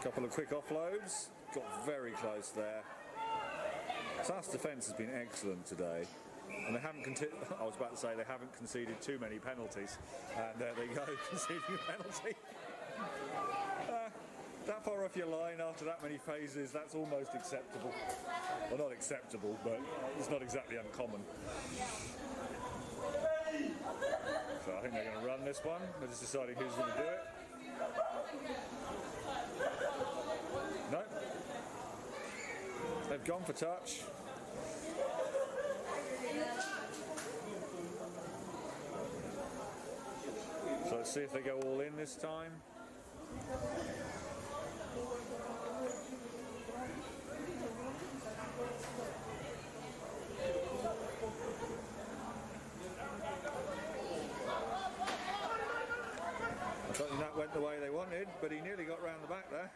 Couple of quick offloads. Got very close there. South's defence has been excellent today. And they haven't I was about to say they haven't conceded too many penalties. And there they go, conceding a penalty. That far off your line after that many phases, that's almost acceptable. Well, not acceptable, but it's not exactly uncommon. So I think they're going to run this one. They're just deciding who's going to do it. No. They've gone for touch. So let's see if they go all in this time. I don't think that went the way they wanted, but he nearly got round the back there.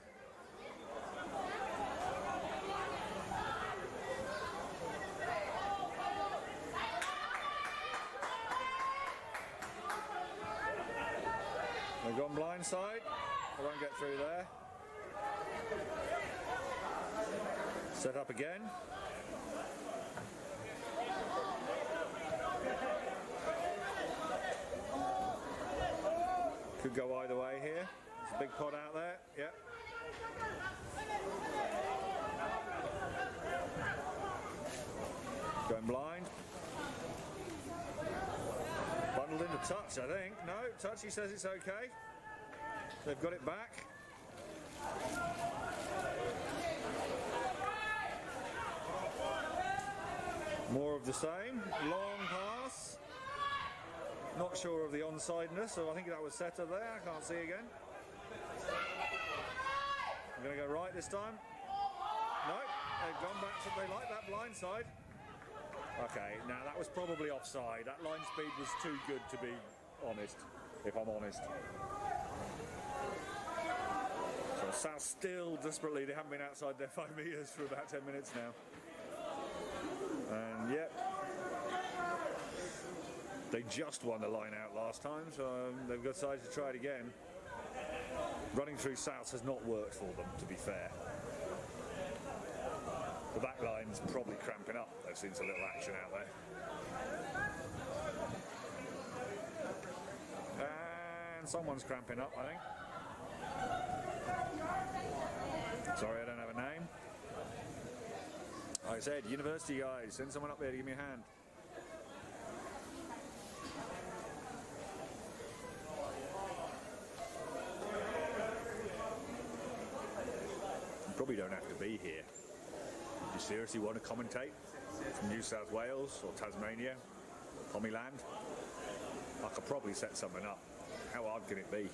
They've gone blindside. They won't get through there. Set up again. Could go either way here. There's a big pod out there. Yep. Going blind. Bundled into touch, I think. No, touch, he says it's okay. They've got it back. More of the same. Long pass. Not sure of the onsideness, so I think that was Setter there. I can't see again. I'm going to go right this time. No, they've gone back to, they like that blind side. Okay, now that was probably offside. That line speed was too good to be honest, if I'm honest. So South still desperately, they haven't been outside their 5 metres for about 10 minutes now. And yep. They just won the line out last time, so they've decided to try it again. Running through South has not worked for them, to be fair. The back line's probably cramping up. They've seen some little action out there. And someone's cramping up, I think. Sorry, I don't have a name. Like I said, University guys, send someone up there to give me a hand. Probably don't have to be here. Do you seriously want to commentate from New South Wales or Tasmania, Tommyland? I could probably set something up. How hard can it be?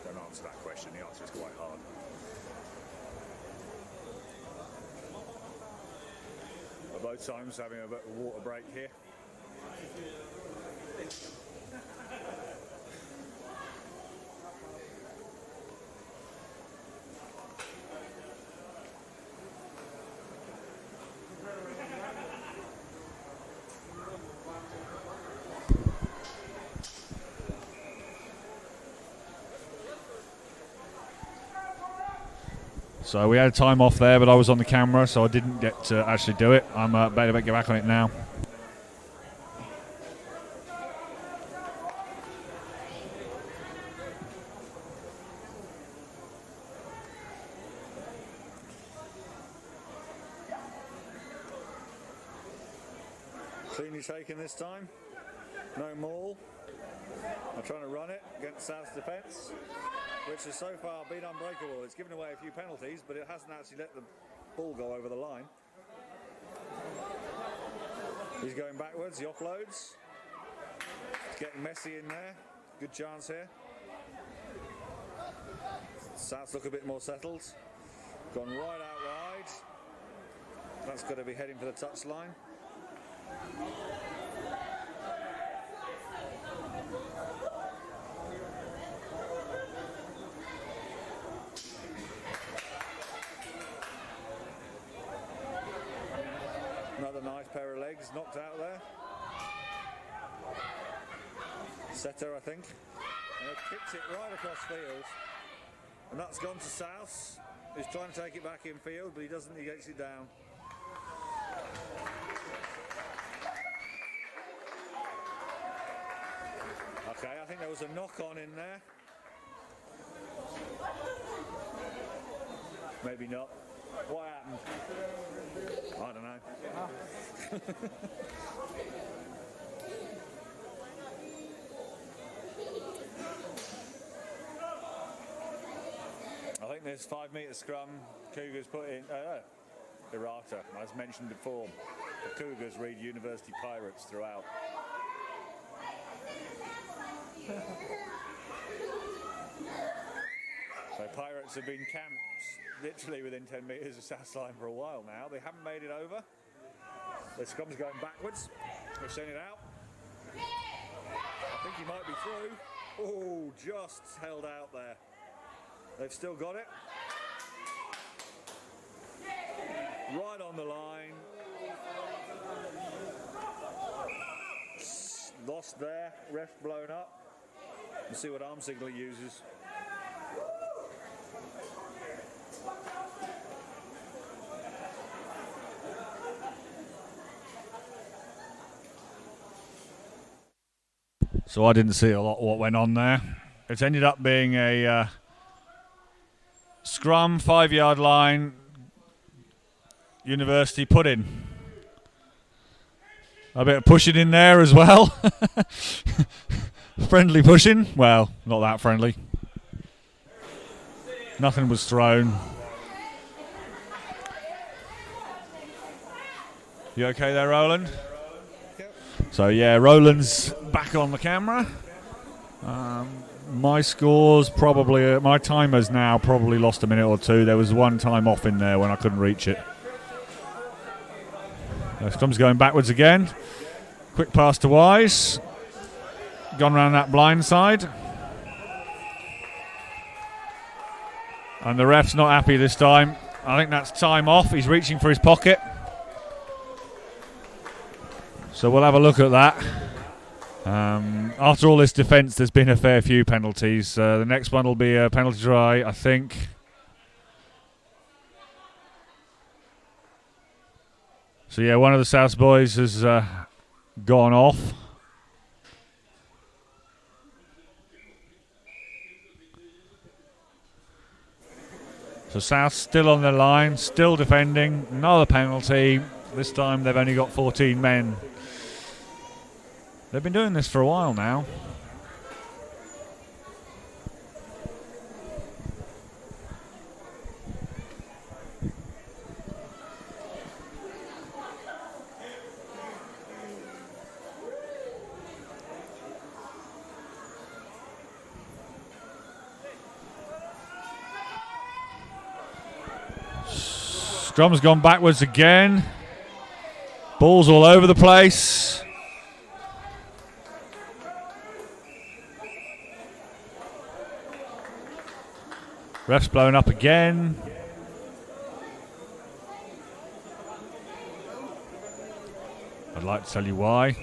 Don't answer that question. The answer is quite hard. But both times having a bit of a water break here. So we had time off there, but I was on the camera, so I didn't get to actually do it. I'm better to get back on it now. Cleanly taken this time. No maul. I'm trying to run it against South's defence, which has so far been unbreakable. It's given away a few penalties, but it hasn't actually let the ball go over the line. He's going backwards, he offloads. It's getting messy in there. Good chance here. Souths look a bit more settled. Gone right out wide. That's got to be heading for the touchline. Another nice pair of legs knocked out there. Setter, I think. And it kicks it right across field. And that's gone to South. He's trying to take it back in field, but he doesn't, he gets it down. Okay, I think there was a knock-on in there. Maybe not. What happened? I don't know. I think this 5 metre scrum Cougars put in errata, as mentioned before. The Cougars read University Pirates throughout. So Pirates have been camped literally within 10 metres of South line for a while now. They haven't made it over. The scrum's going backwards. They've sent it out. I think he might be through. Oh, just held out there. They've still got it. Right on the line. Lost there. Ref blown up. We'll see what arm signal he uses. So I didn't see a lot what went on there. It's ended up being a scrum, 5-yard line, University put in. A bit of pushing in there as well. Friendly pushing. Well, not that friendly. Nothing was thrown. You okay there, Roland? So yeah, Roland's back on the camera. My score's probably, my timer's now probably lost a minute or two. There was one time off in there when I couldn't reach it. Scrum's going backwards again. Quick pass to Wise. Gone round that blind side. And the ref's not happy this time. I think that's time off. He's reaching for his pocket. So we'll have a look at that. After all this defence, there's been a fair few penalties. The next one will be a penalty try, I think. So yeah, one of the South boys has gone off. So South still on their line, still defending. Another penalty. This time they've only got 14 men. They've been doing this for a while now. Scrum's gone backwards again. Balls all over the place. Ref's blown up again. I'd like to tell you why.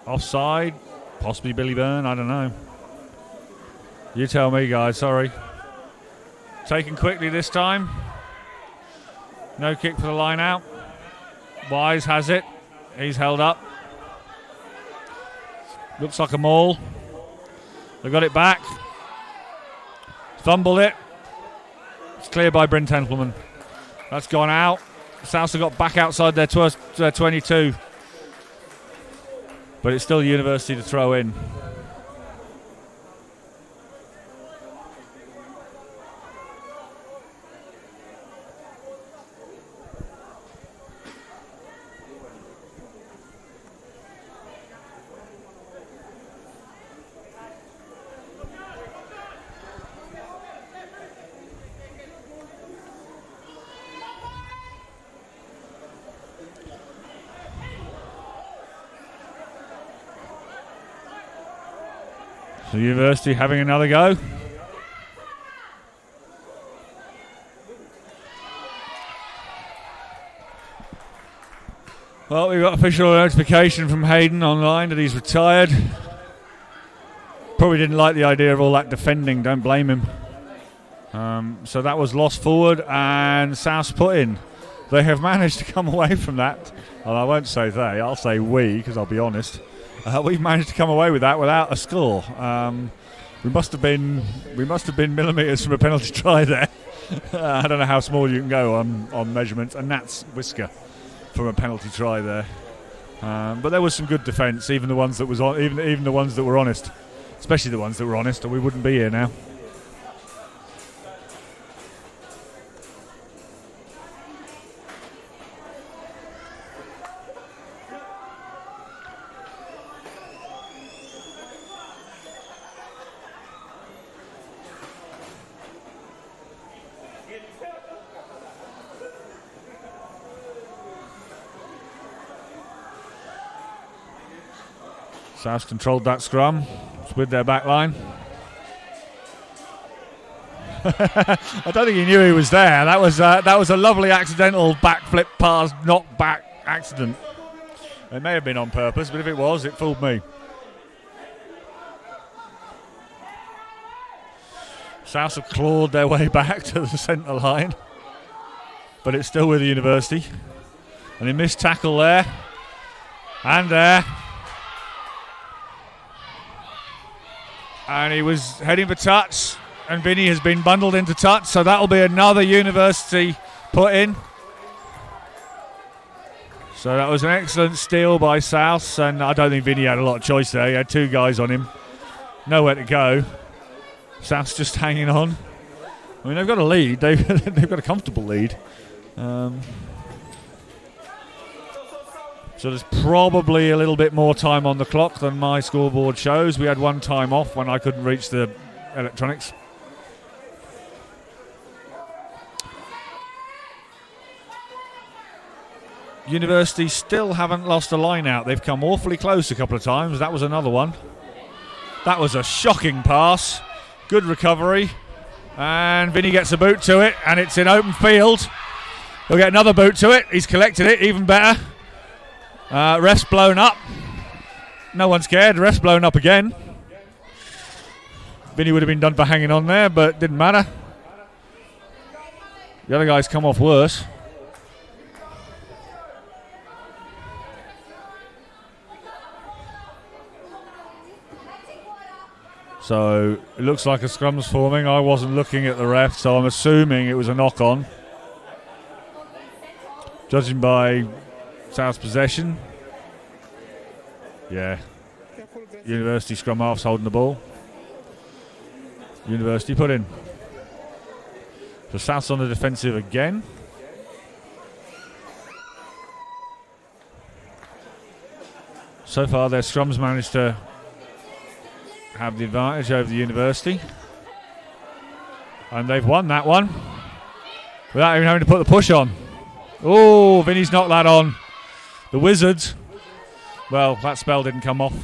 Offside, possibly Billy Byrne, I don't know. You tell me, guys, sorry. Taken quickly this time. No kick for the line out. Wise has it. He's held up. Looks like a maul. They got it back. Fumbled it. It's cleared by Bryn Templeman. That's gone out. South have got back outside their 22. But it's still University to throw in. So University having another go. Well, we've got official notification from Hayden online that he's retired. Probably didn't like the idea of all that defending, don't blame him. So that was lost forward and South's put in. They have managed to come away from that. Well, I won't say they, I'll say we, because I'll be honest. We've managed to come away with that without a score. We must have been millimetres from a penalty try there. I don't know how small you can go on measurements, and that's whisker from a penalty try there. But there was some good defence, even the ones that was on, even the ones that were honest, especially the ones that were honest, or we wouldn't be here now. South controlled that scrum. It's with their back line. I don't think he knew he was there. That was a lovely accidental backflip pass, knock back accident. It may have been on purpose, but if it was, it fooled me. South have clawed their way back to the centre line, but it's still with the University. And he missed tackle there and there. And he was heading for touch, and Vinny has been bundled into touch, so that'll be another University put in. So that was an excellent steal by South, and I don't think Vinny had a lot of choice there. He had two guys on him, nowhere to go. South's just hanging on. I mean, they've got a lead. They've got a comfortable lead. So there's probably a little bit more time on the clock than my scoreboard shows. We had one time off when I couldn't reach the electronics. University still haven't lost a line out. They've come awfully close a couple of times. That was another one. That was a shocking pass. Good recovery. And Vinny gets a boot to it, and it's in open field. He'll get another boot to it. He's collected it, even better. Ref's blown up. No one's scared. Ref's blown up again. Vinny would have been done for hanging on there, but didn't matter. The other guy's come off worse. So it looks like a scrum's forming. I wasn't looking at the ref, so I'm assuming it was a knock-on. Judging by South's possession. Yeah. University scrum half's holding the ball. University put in. So South's on the defensive again. So far their scrums managed to have the advantage over the University. And they've won that one. without even having to put the push on. Oh, Vinny's knocked that on. The Wizards. Well, that spell didn't come off.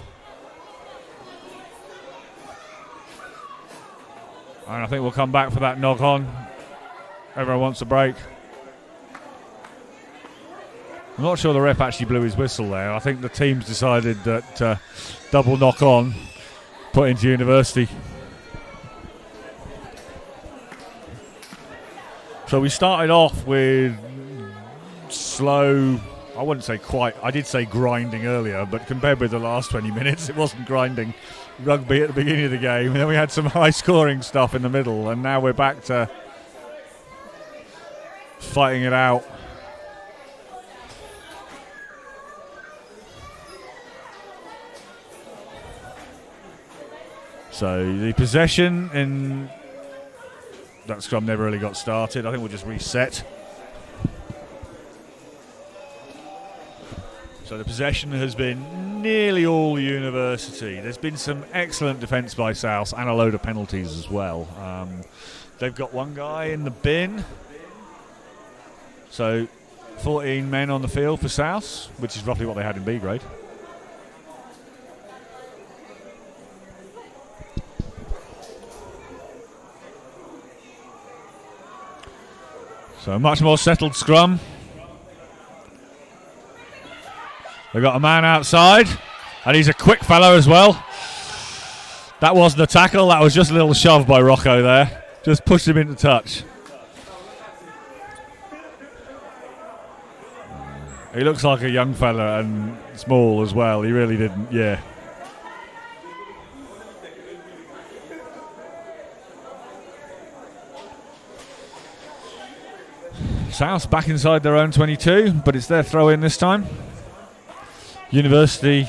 And I think we'll come back for that knock on. Everyone wants a break. I'm not sure the ref actually blew his whistle there. I think the team's decided that double knock on, put into University. So we started off with slow, I wouldn't say quite, I did say grinding earlier, but compared with the last 20 minutes, it wasn't grinding rugby at the beginning of the game. And then we had some high scoring stuff in the middle, and now we're back to fighting it out. So the possession in that scrum never really got started. I think we'll just reset. So the possession has been nearly all University. There's been some excellent defence by South and a load of penalties as well. They've got one guy in the bin. So 14 men on the field for South, which is roughly what they had in B grade. So a much more settled scrum. They've got a man outside, and he's a quick fellow as well. That wasn't a tackle, that was just a little shove by Rocco there. Just pushed him into touch. He looks like a young fella and small as well. He really didn't, yeah. South back inside their own 22, but it's their throw in this time. University,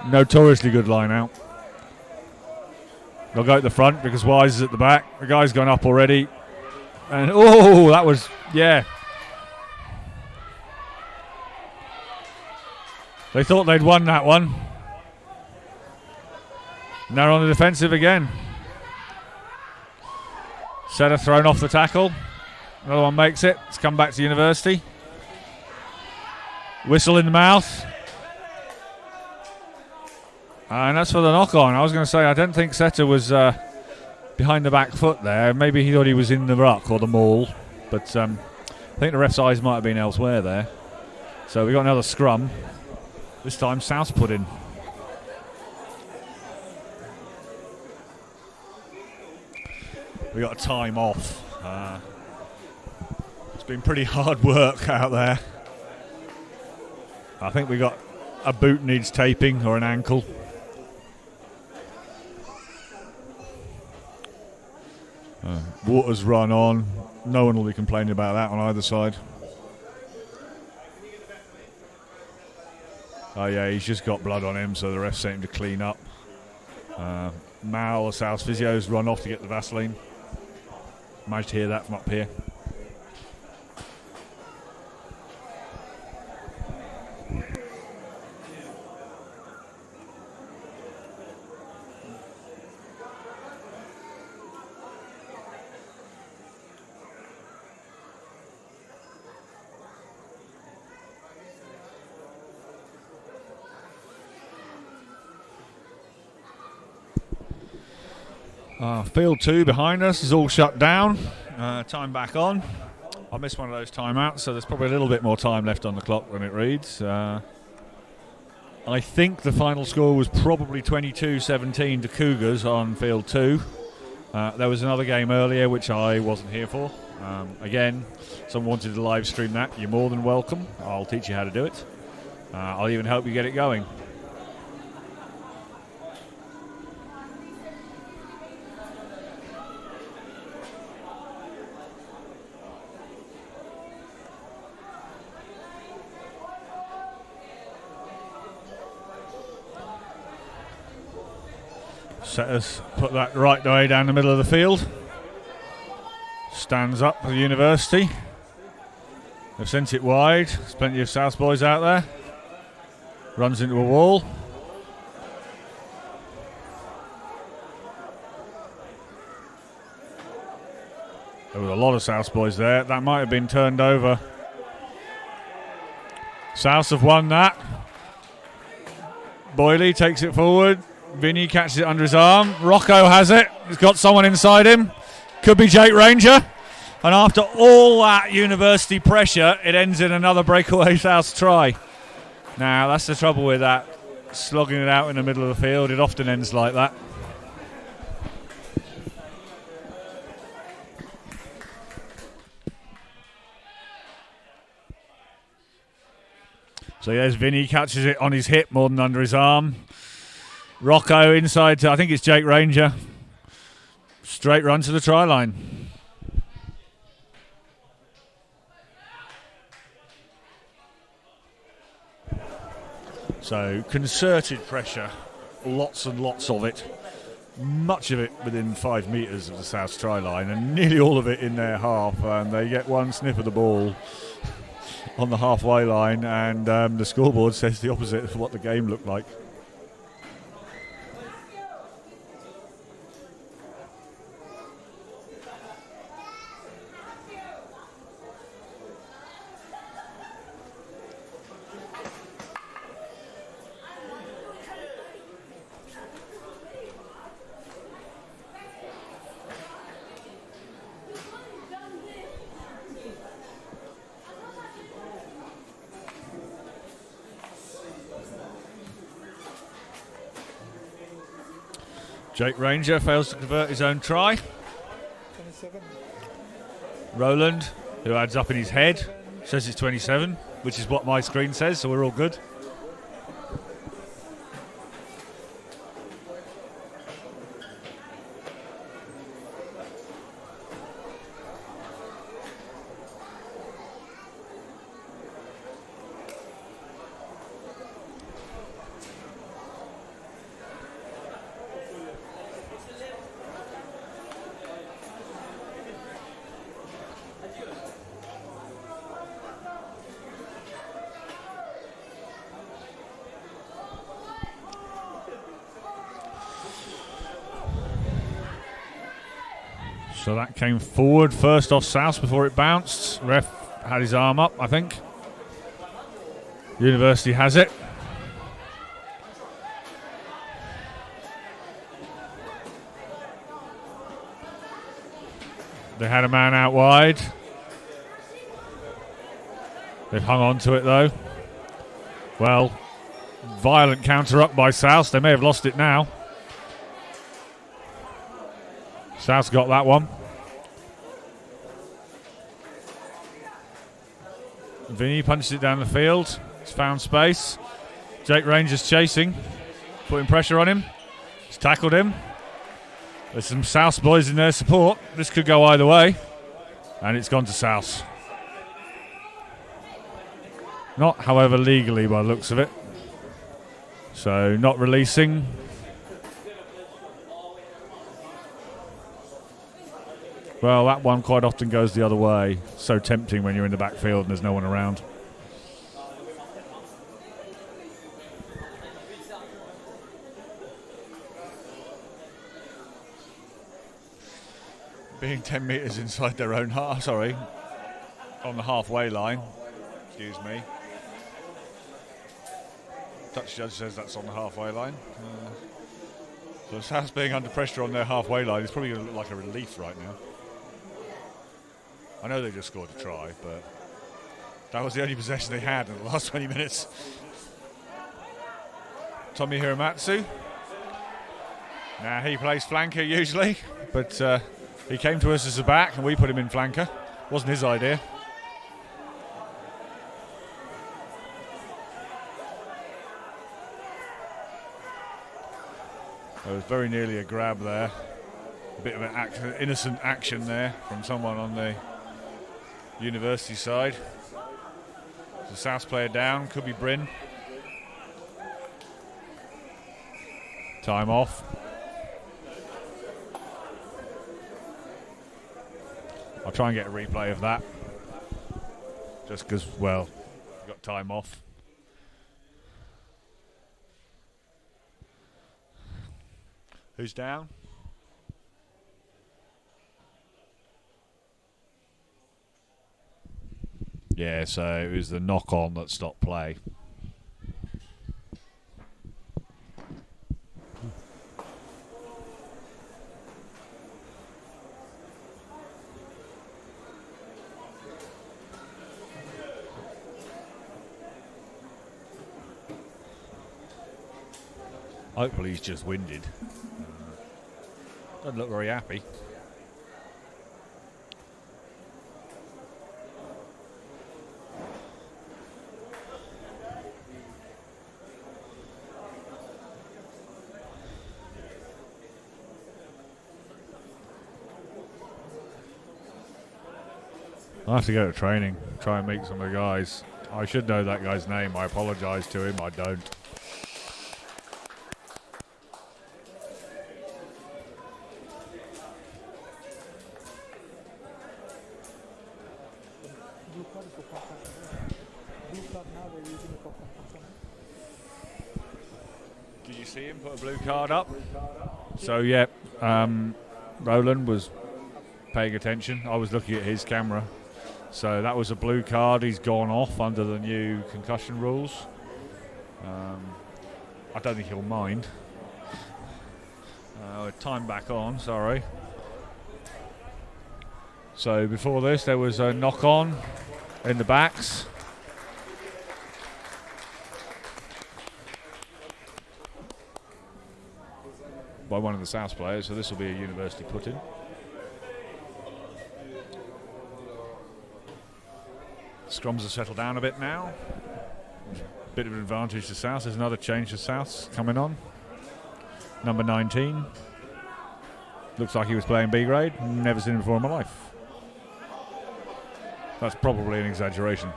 notoriously good line out. They'll go at the front because Wise is at the back. The guy's gone up already. And oh, that was, yeah. They thought they'd won that one. Now they're on the defensive again. Setter thrown off the tackle. Another one makes it. It's come back to University. Whistle in the mouth. And that's for the knock-on. I was going to say, I don't think Setter was behind the back foot there. Maybe he thought he was in the ruck or the maul. But I think the ref's eyes might have been elsewhere there. So we got another scrum. This time South put in. We got a time off. It's been pretty hard work out there. I think we got a boot needs taping or an ankle. Water's run on. No one will be complaining about that on either side. Oh yeah, he's just got blood on him, so the ref sent him to clean up. Mal, the South physio's run off to get the Vaseline. Managed to hear that from up here. Field 2 behind us is all shut down. Time back on. I missed one of those timeouts, so there's probably a little bit more time left on the clock than it reads. I think the final score was probably 22-17 to Cougars on Field 2. There was another game earlier which I wasn't here for. Again, someone wanted to live stream that. You're more than welcome. I'll teach you how to do it. I'll even help you get it going. Setters put that right way down the middle of the field. Stands up for the University. They've sent it wide. There's plenty of South boys out there. Runs into a wall. There was a lot of South boys there. That might have been turned over. South have won that. Boyley takes it forward. Vinny catches it under his arm. Rocco has it. He's got someone inside him. Could be Jake Ranger. And after all that university pressure, it ends in another breakaway South try. Now, that's the trouble with that. Slogging it out in the middle of the field. It often ends like that. So there's Vinny, catches it on his hip more than under his arm. Rocco inside to, I think it's Jake Ranger. Straight run to the try line. So concerted pressure, lots and lots of it. Much of it within 5 metres of the South try line, and nearly all of it in their half. And they get one sniff of the ball on the halfway line, and the scoreboard says the opposite of what the game looked like. Jake Ranger fails to convert his own try. 27. Roland, who adds up in his head, says it's 27, which is what my screen says, so we're all good. So that came forward first off South before it bounced. Ref had his arm up, I think. University has it. They had a man out wide. They've hung on to it though. Well, violent counter up by South. They may have lost it now. South's got that one. Vinny punches it down the field. He's found space. Jake Ranger's chasing, putting pressure on him. He's tackled him. There's some South boys in their support. This could go either way. And it's gone to South. Not, however, legally by the looks of it. So not releasing. Well, that one quite often goes the other way. So tempting when you're in the backfield and there's no one around. Being 10 metres inside their own half, sorry, on the halfway line. Excuse me. Touch judge says that's on the halfway line. So South being under pressure on their halfway line is probably going to look like a relief right now. I know they just scored a try, but that was the only possession they had in the last 20 minutes. Tommy Hiramatsu. Now he plays flanker usually, but he came to us as a back and we put him in flanker. Wasn't his idea. There was very nearly a grab there. A bit of an innocent action there from someone on the University side. The South player down, could be Bryn. Time off. I'll try and get a replay of that. Just because, well, we've got time off. Who's down? Yeah, so it was the knock-on that stopped play. Hopefully he's just winded. Doesn't look very happy. I have to go to training, try and meet some of the guys. I should know that guy's name. I apologise to him. I don't. Did you see him put a blue card up? So yeah, Roland was paying attention. I was looking at his camera. So that was a blue card. He's gone off under the new concussion rules. I don't think he'll mind. Time back on, sorry. So before this, there was a knock-on in the backs. By one of the South players, so this will be a university put-in. Scrums have settled down a bit now. Bit of an advantage to South. There's another change to South coming on. Number 19. Looks like he was playing B grade. Never seen him before in my life. That's probably an exaggeration.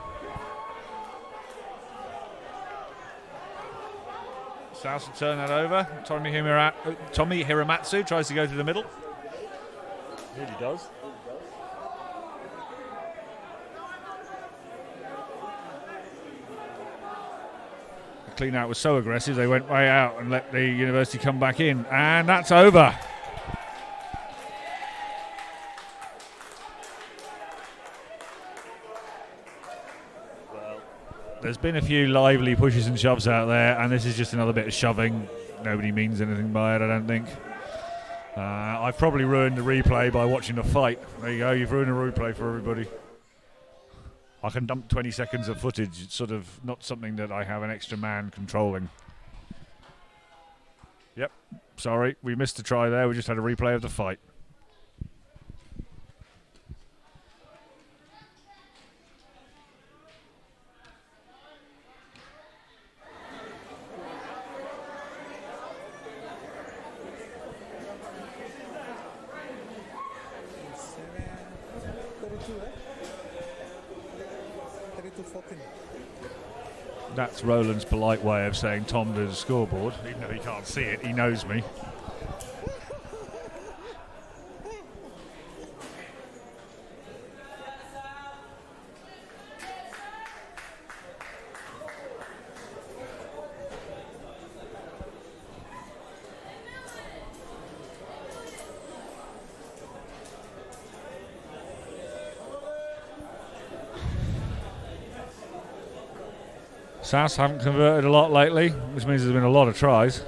South will turn that over. Tommy Hiramatsu tries to go to the middle. Really does. The clean out was so aggressive they went way out and let the university come back in. And that's over. There's been a few lively pushes and shoves out there, and this is just another bit of shoving. Nobody means anything by it, I don't think. I've probably ruined the replay by watching the fight. There you go, you've ruined the replay for everybody. I can dump 20 seconds of footage. It's sort of not something that I have an extra man controlling. Yep, sorry, we missed a try there. We just had a replay of the fight. That's Roland's polite way of saying Tom to the scoreboard. Even though he can't see it, he knows me. South haven't converted a lot lately, which means there's been a lot of tries.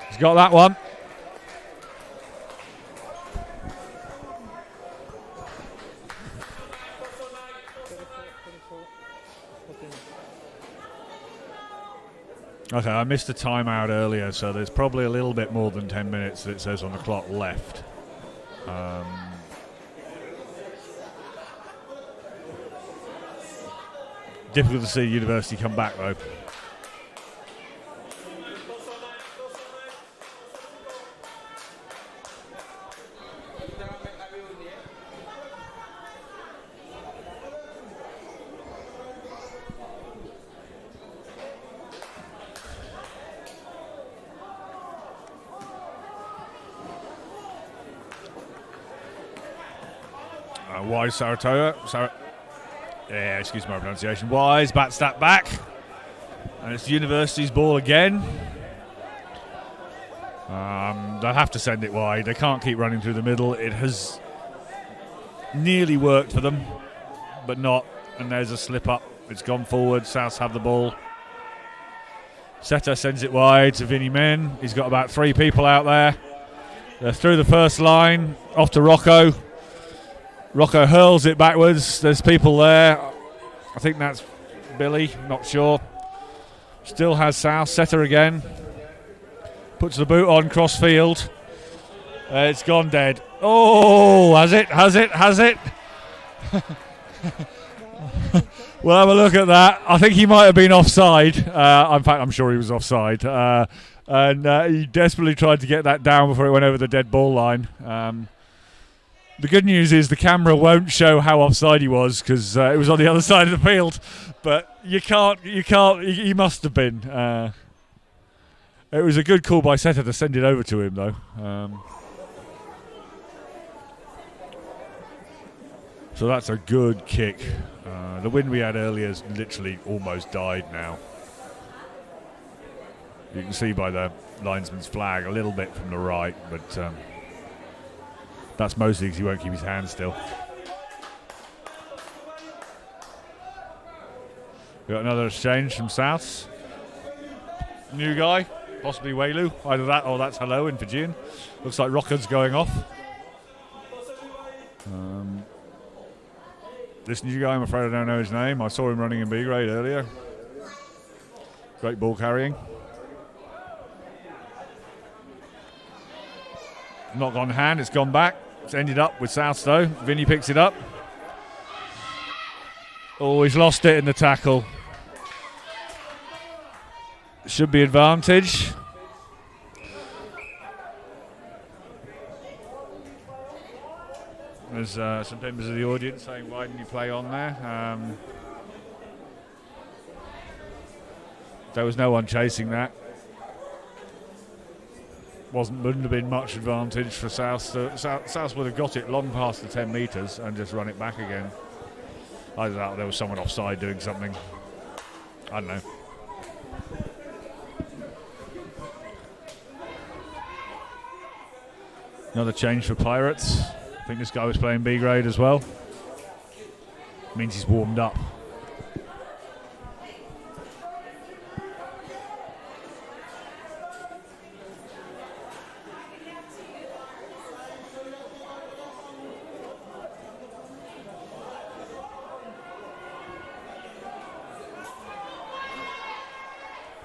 He's got that one. Okay, I missed a timeout earlier, so there's probably a little bit more than 10 minutes that it says on the clock left. Difficult to see university come back though. Wise Saratoga. Yeah, excuse my pronunciation. Wise bats that back. And it's the university's ball again. They'll have to send it wide. They can't keep running through the middle. It has nearly worked for them, but not. And there's a slip up. It's gone forward. Souths have the ball. Setter sends it wide to Vinny Men. He's got about 3 people out there. They're through the first line, off to Rocco. Rocco hurls it backwards. There's people there. I think that's Billy, not sure. Still has South. Setter again. Puts the boot on, cross field. It's gone dead. Oh, has it? We'll have a look at that. I think he might have been offside. In fact, I'm sure he was offside. And he desperately tried to get that down before it went over the dead ball line. The good news is the camera won't show how offside he was because it was on the other side of the field. But you can't. He must have been. It was a good call by Setter to send it over to him, though. So that's a good kick. The win we had earlier has literally almost died now. You can see by the linesman's flag a little bit from the right, but that's mostly because he won't keep his hands still. We got another exchange from Souths. New guy, possibly Wailu. Either that or that's hello in Fijian. Looks like Rocker's going off. This new guy, I'm afraid I don't know his name. I saw him running in B grade earlier. Great ball carrying. Not gone hand, it's gone back. It's ended up with South though. Vinny picks it up. Oh, he's lost it in the tackle. Should be advantage. There's some members of the audience saying, why didn't you play on there? There was no one chasing that. Wouldn't have been much advantage for South. South would have got it long past the 10 metres and just run it back again. Either that or there was someone offside doing something. I don't know. Another change for Pirates. I think this guy was playing B grade as well. Means he's warmed up.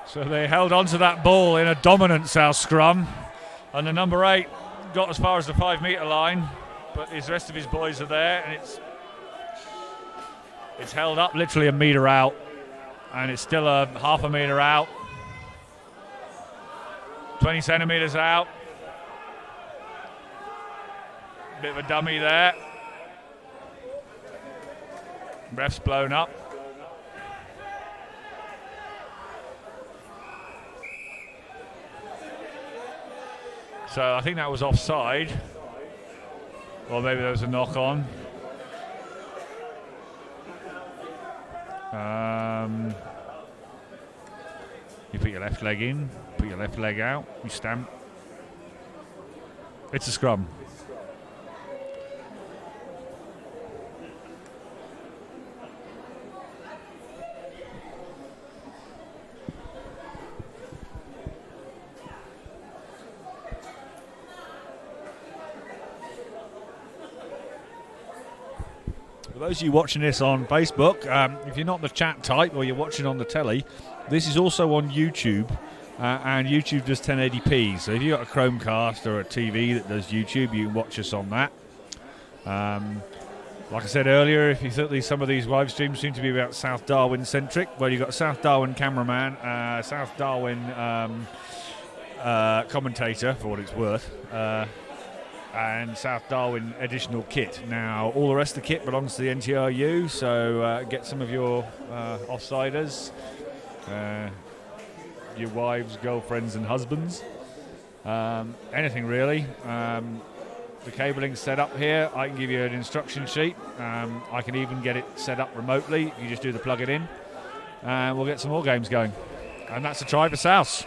So they held on to that ball in a dominant South scrum, and the number 8 got as far as the 5 metre line, but the rest of his boys are there, and it's held up literally a metre out, and it's still a half a metre out, 20 centimetres out. Bit of a dummy there. Ref's blown up. So I think that was offside. Or maybe there was a knock on. You put your left leg in, put your left leg out, you stamp. It's a scrum. For those of you watching this on Facebook, if you're not the chat type or you're watching on the telly, this is also on YouTube, and YouTube does 1080p. So if you've got a Chromecast or a TV that does YouTube, you can watch us on that. Like I said earlier, if you thought some of these live streams seem to be about South Darwin centric, well, you've got a South Darwin cameraman, South Darwin commentator, for what it's worth, and South Darwin additional kit. Now, all the rest of the kit belongs to the NTRU, so get some of your offsiders, your wives, girlfriends and husbands, anything really. The cabling's set up here. I can give you an instruction sheet. I can even get it set up remotely. You just do the plug it in, and we'll get some more games going. And that's a try for South.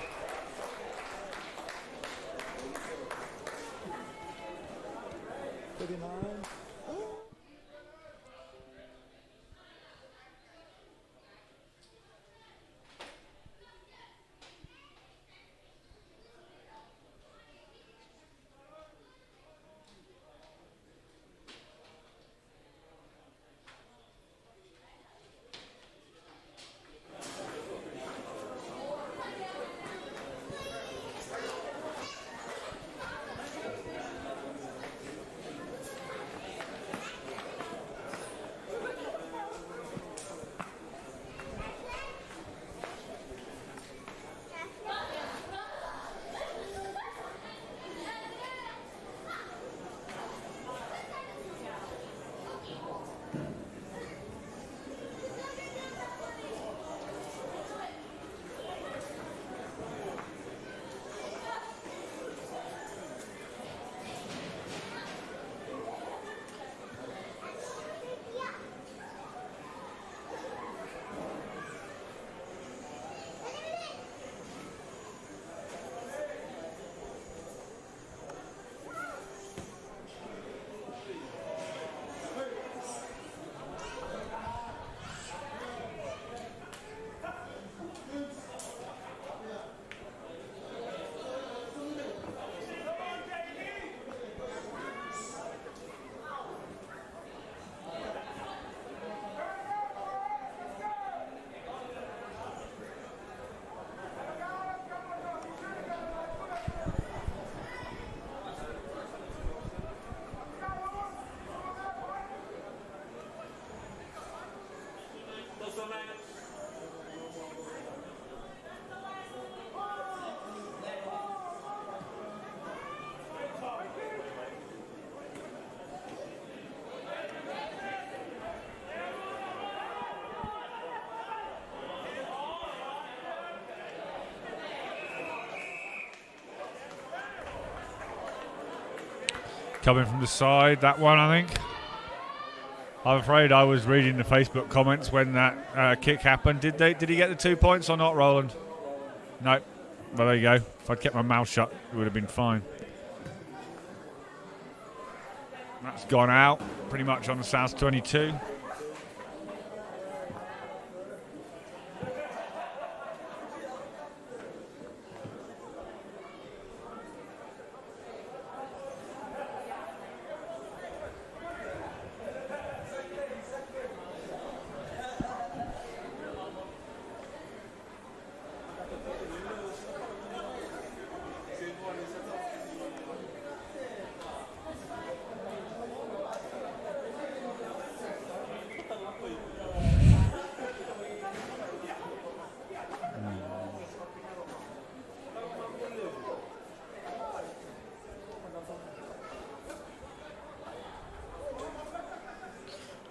Coming from the side, that one, I think. I'm afraid I was reading the Facebook comments when that kick happened. Did he get the 2 points or not, Roland? No. Well, there you go. If I'd kept my mouth shut, it would have been fine. That's gone out, pretty much on the South 22.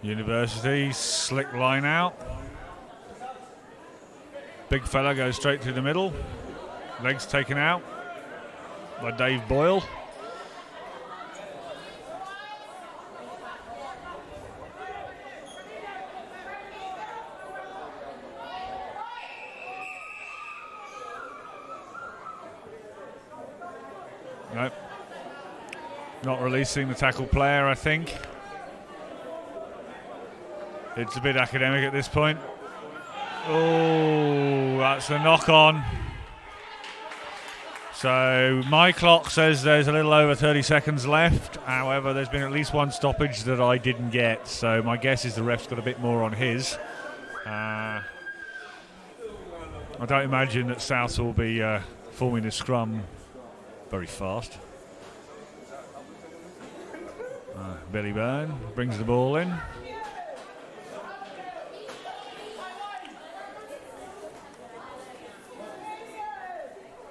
University, slick line out. Big fella goes straight through the middle. Legs taken out by Dave Boyle. Nope. Not releasing the tackle player, I think. It's a bit academic at this point. Oh, that's a knock on. So my clock says there's a little over 30 seconds left. However, there's been at least one stoppage that I didn't get. So my guess is the ref's got a bit more on his. I don't imagine that South will be forming a scrum very fast. Billy Byrne brings the ball in.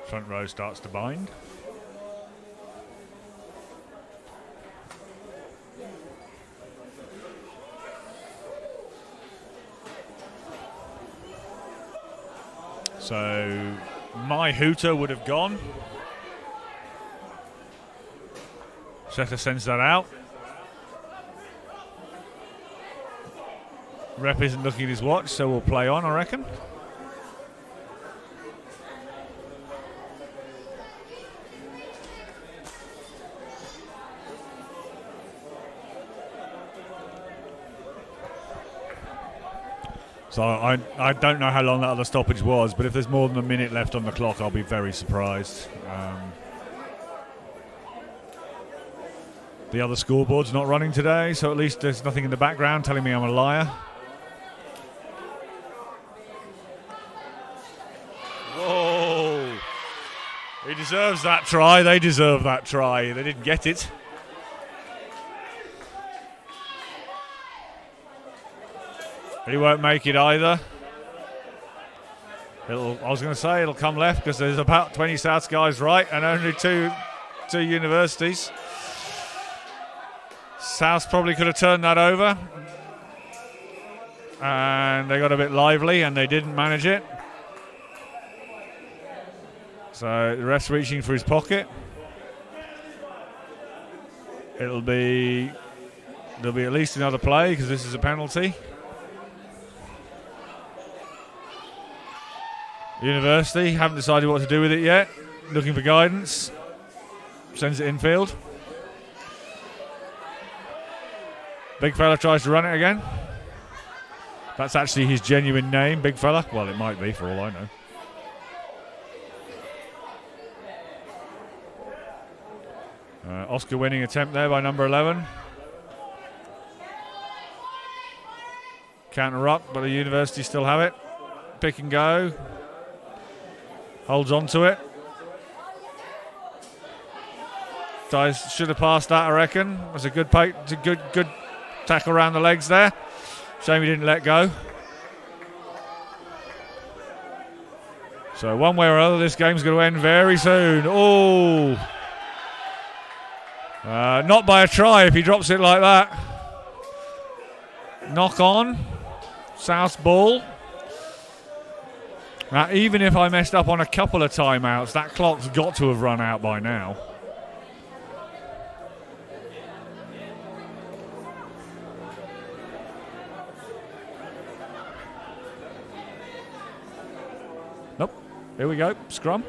Front row starts to bind. So my hooter would have gone. Setter sends that out. Rep isn't looking at his watch, so we'll play on, I reckon. So I don't know how long that other stoppage was, but if there's more than a minute left on the clock, I'll be very surprised. The other scoreboard's not running today, so at least there's nothing in the background telling me I'm a liar. Whoa! He deserves that try. They deserve that try. They didn't get it. He won't make it either. I was going to say it'll come left because there's about 20 South guys right and only two Universities. South probably could have turned that over. And they got a bit lively and they didn't manage it. So the ref's reaching for his pocket. There'll be at least another play because this is a penalty. University haven't decided what to do with it yet. Looking for guidance. Sends it infield. Big fella tries to run it again. That's actually his genuine name, Big fella. Well, it might be for all I know. Oscar winning attempt there by number 11. Counter up, but the University still have it. Pick and go. Holds on to it. Should have passed that, I reckon. It was a good tackle around the legs there. Shame he didn't let go. So one way or other, this game's going to end very soon. Oh! Not by a try if he drops it like that. Knock on. South ball. Now, even if I messed up on a couple of timeouts, that clock's got to have run out by now. Here we go, scrum.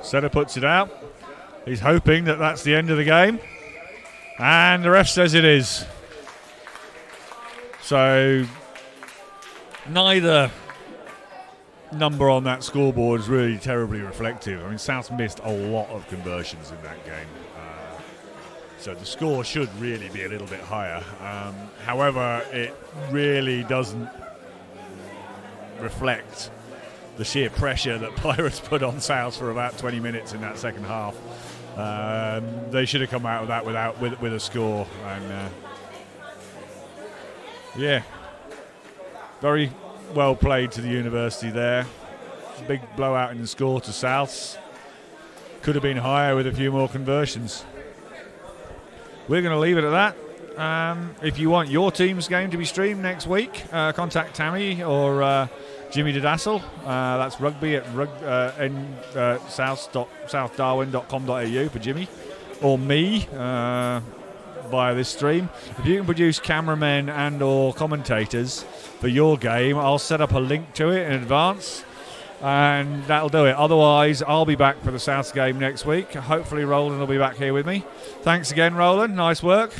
Setter puts it out. He's hoping that that's the end of the game. And the ref says it is. So neither number on that scoreboard is really terribly reflective. I mean, South missed a lot of conversions in that game. So the score should really be a little bit higher. However, it really doesn't reflect the sheer pressure that Pirates put on South for about 20 minutes in that second half. They should have come out of that with a score. And yeah, very well played to the University there. Big blowout in the score to Souths. Could have been higher with a few more conversions. We're going to leave it at that. If you want your team's game to be streamed next week, contact Tammy or Jimmy Dedassel. That's rugby at southdarwin.com.au for Jimmy, or me via this stream. If you can produce cameramen and or commentators for your game, I'll set up a link to it in advance, and that'll do it. Otherwise, I'll be back for the South game next week. Hopefully Roland will be back here with me. Thanks again, Roland. Nice work.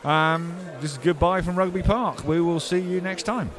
This is goodbye from Rugby Park. We will see you next time.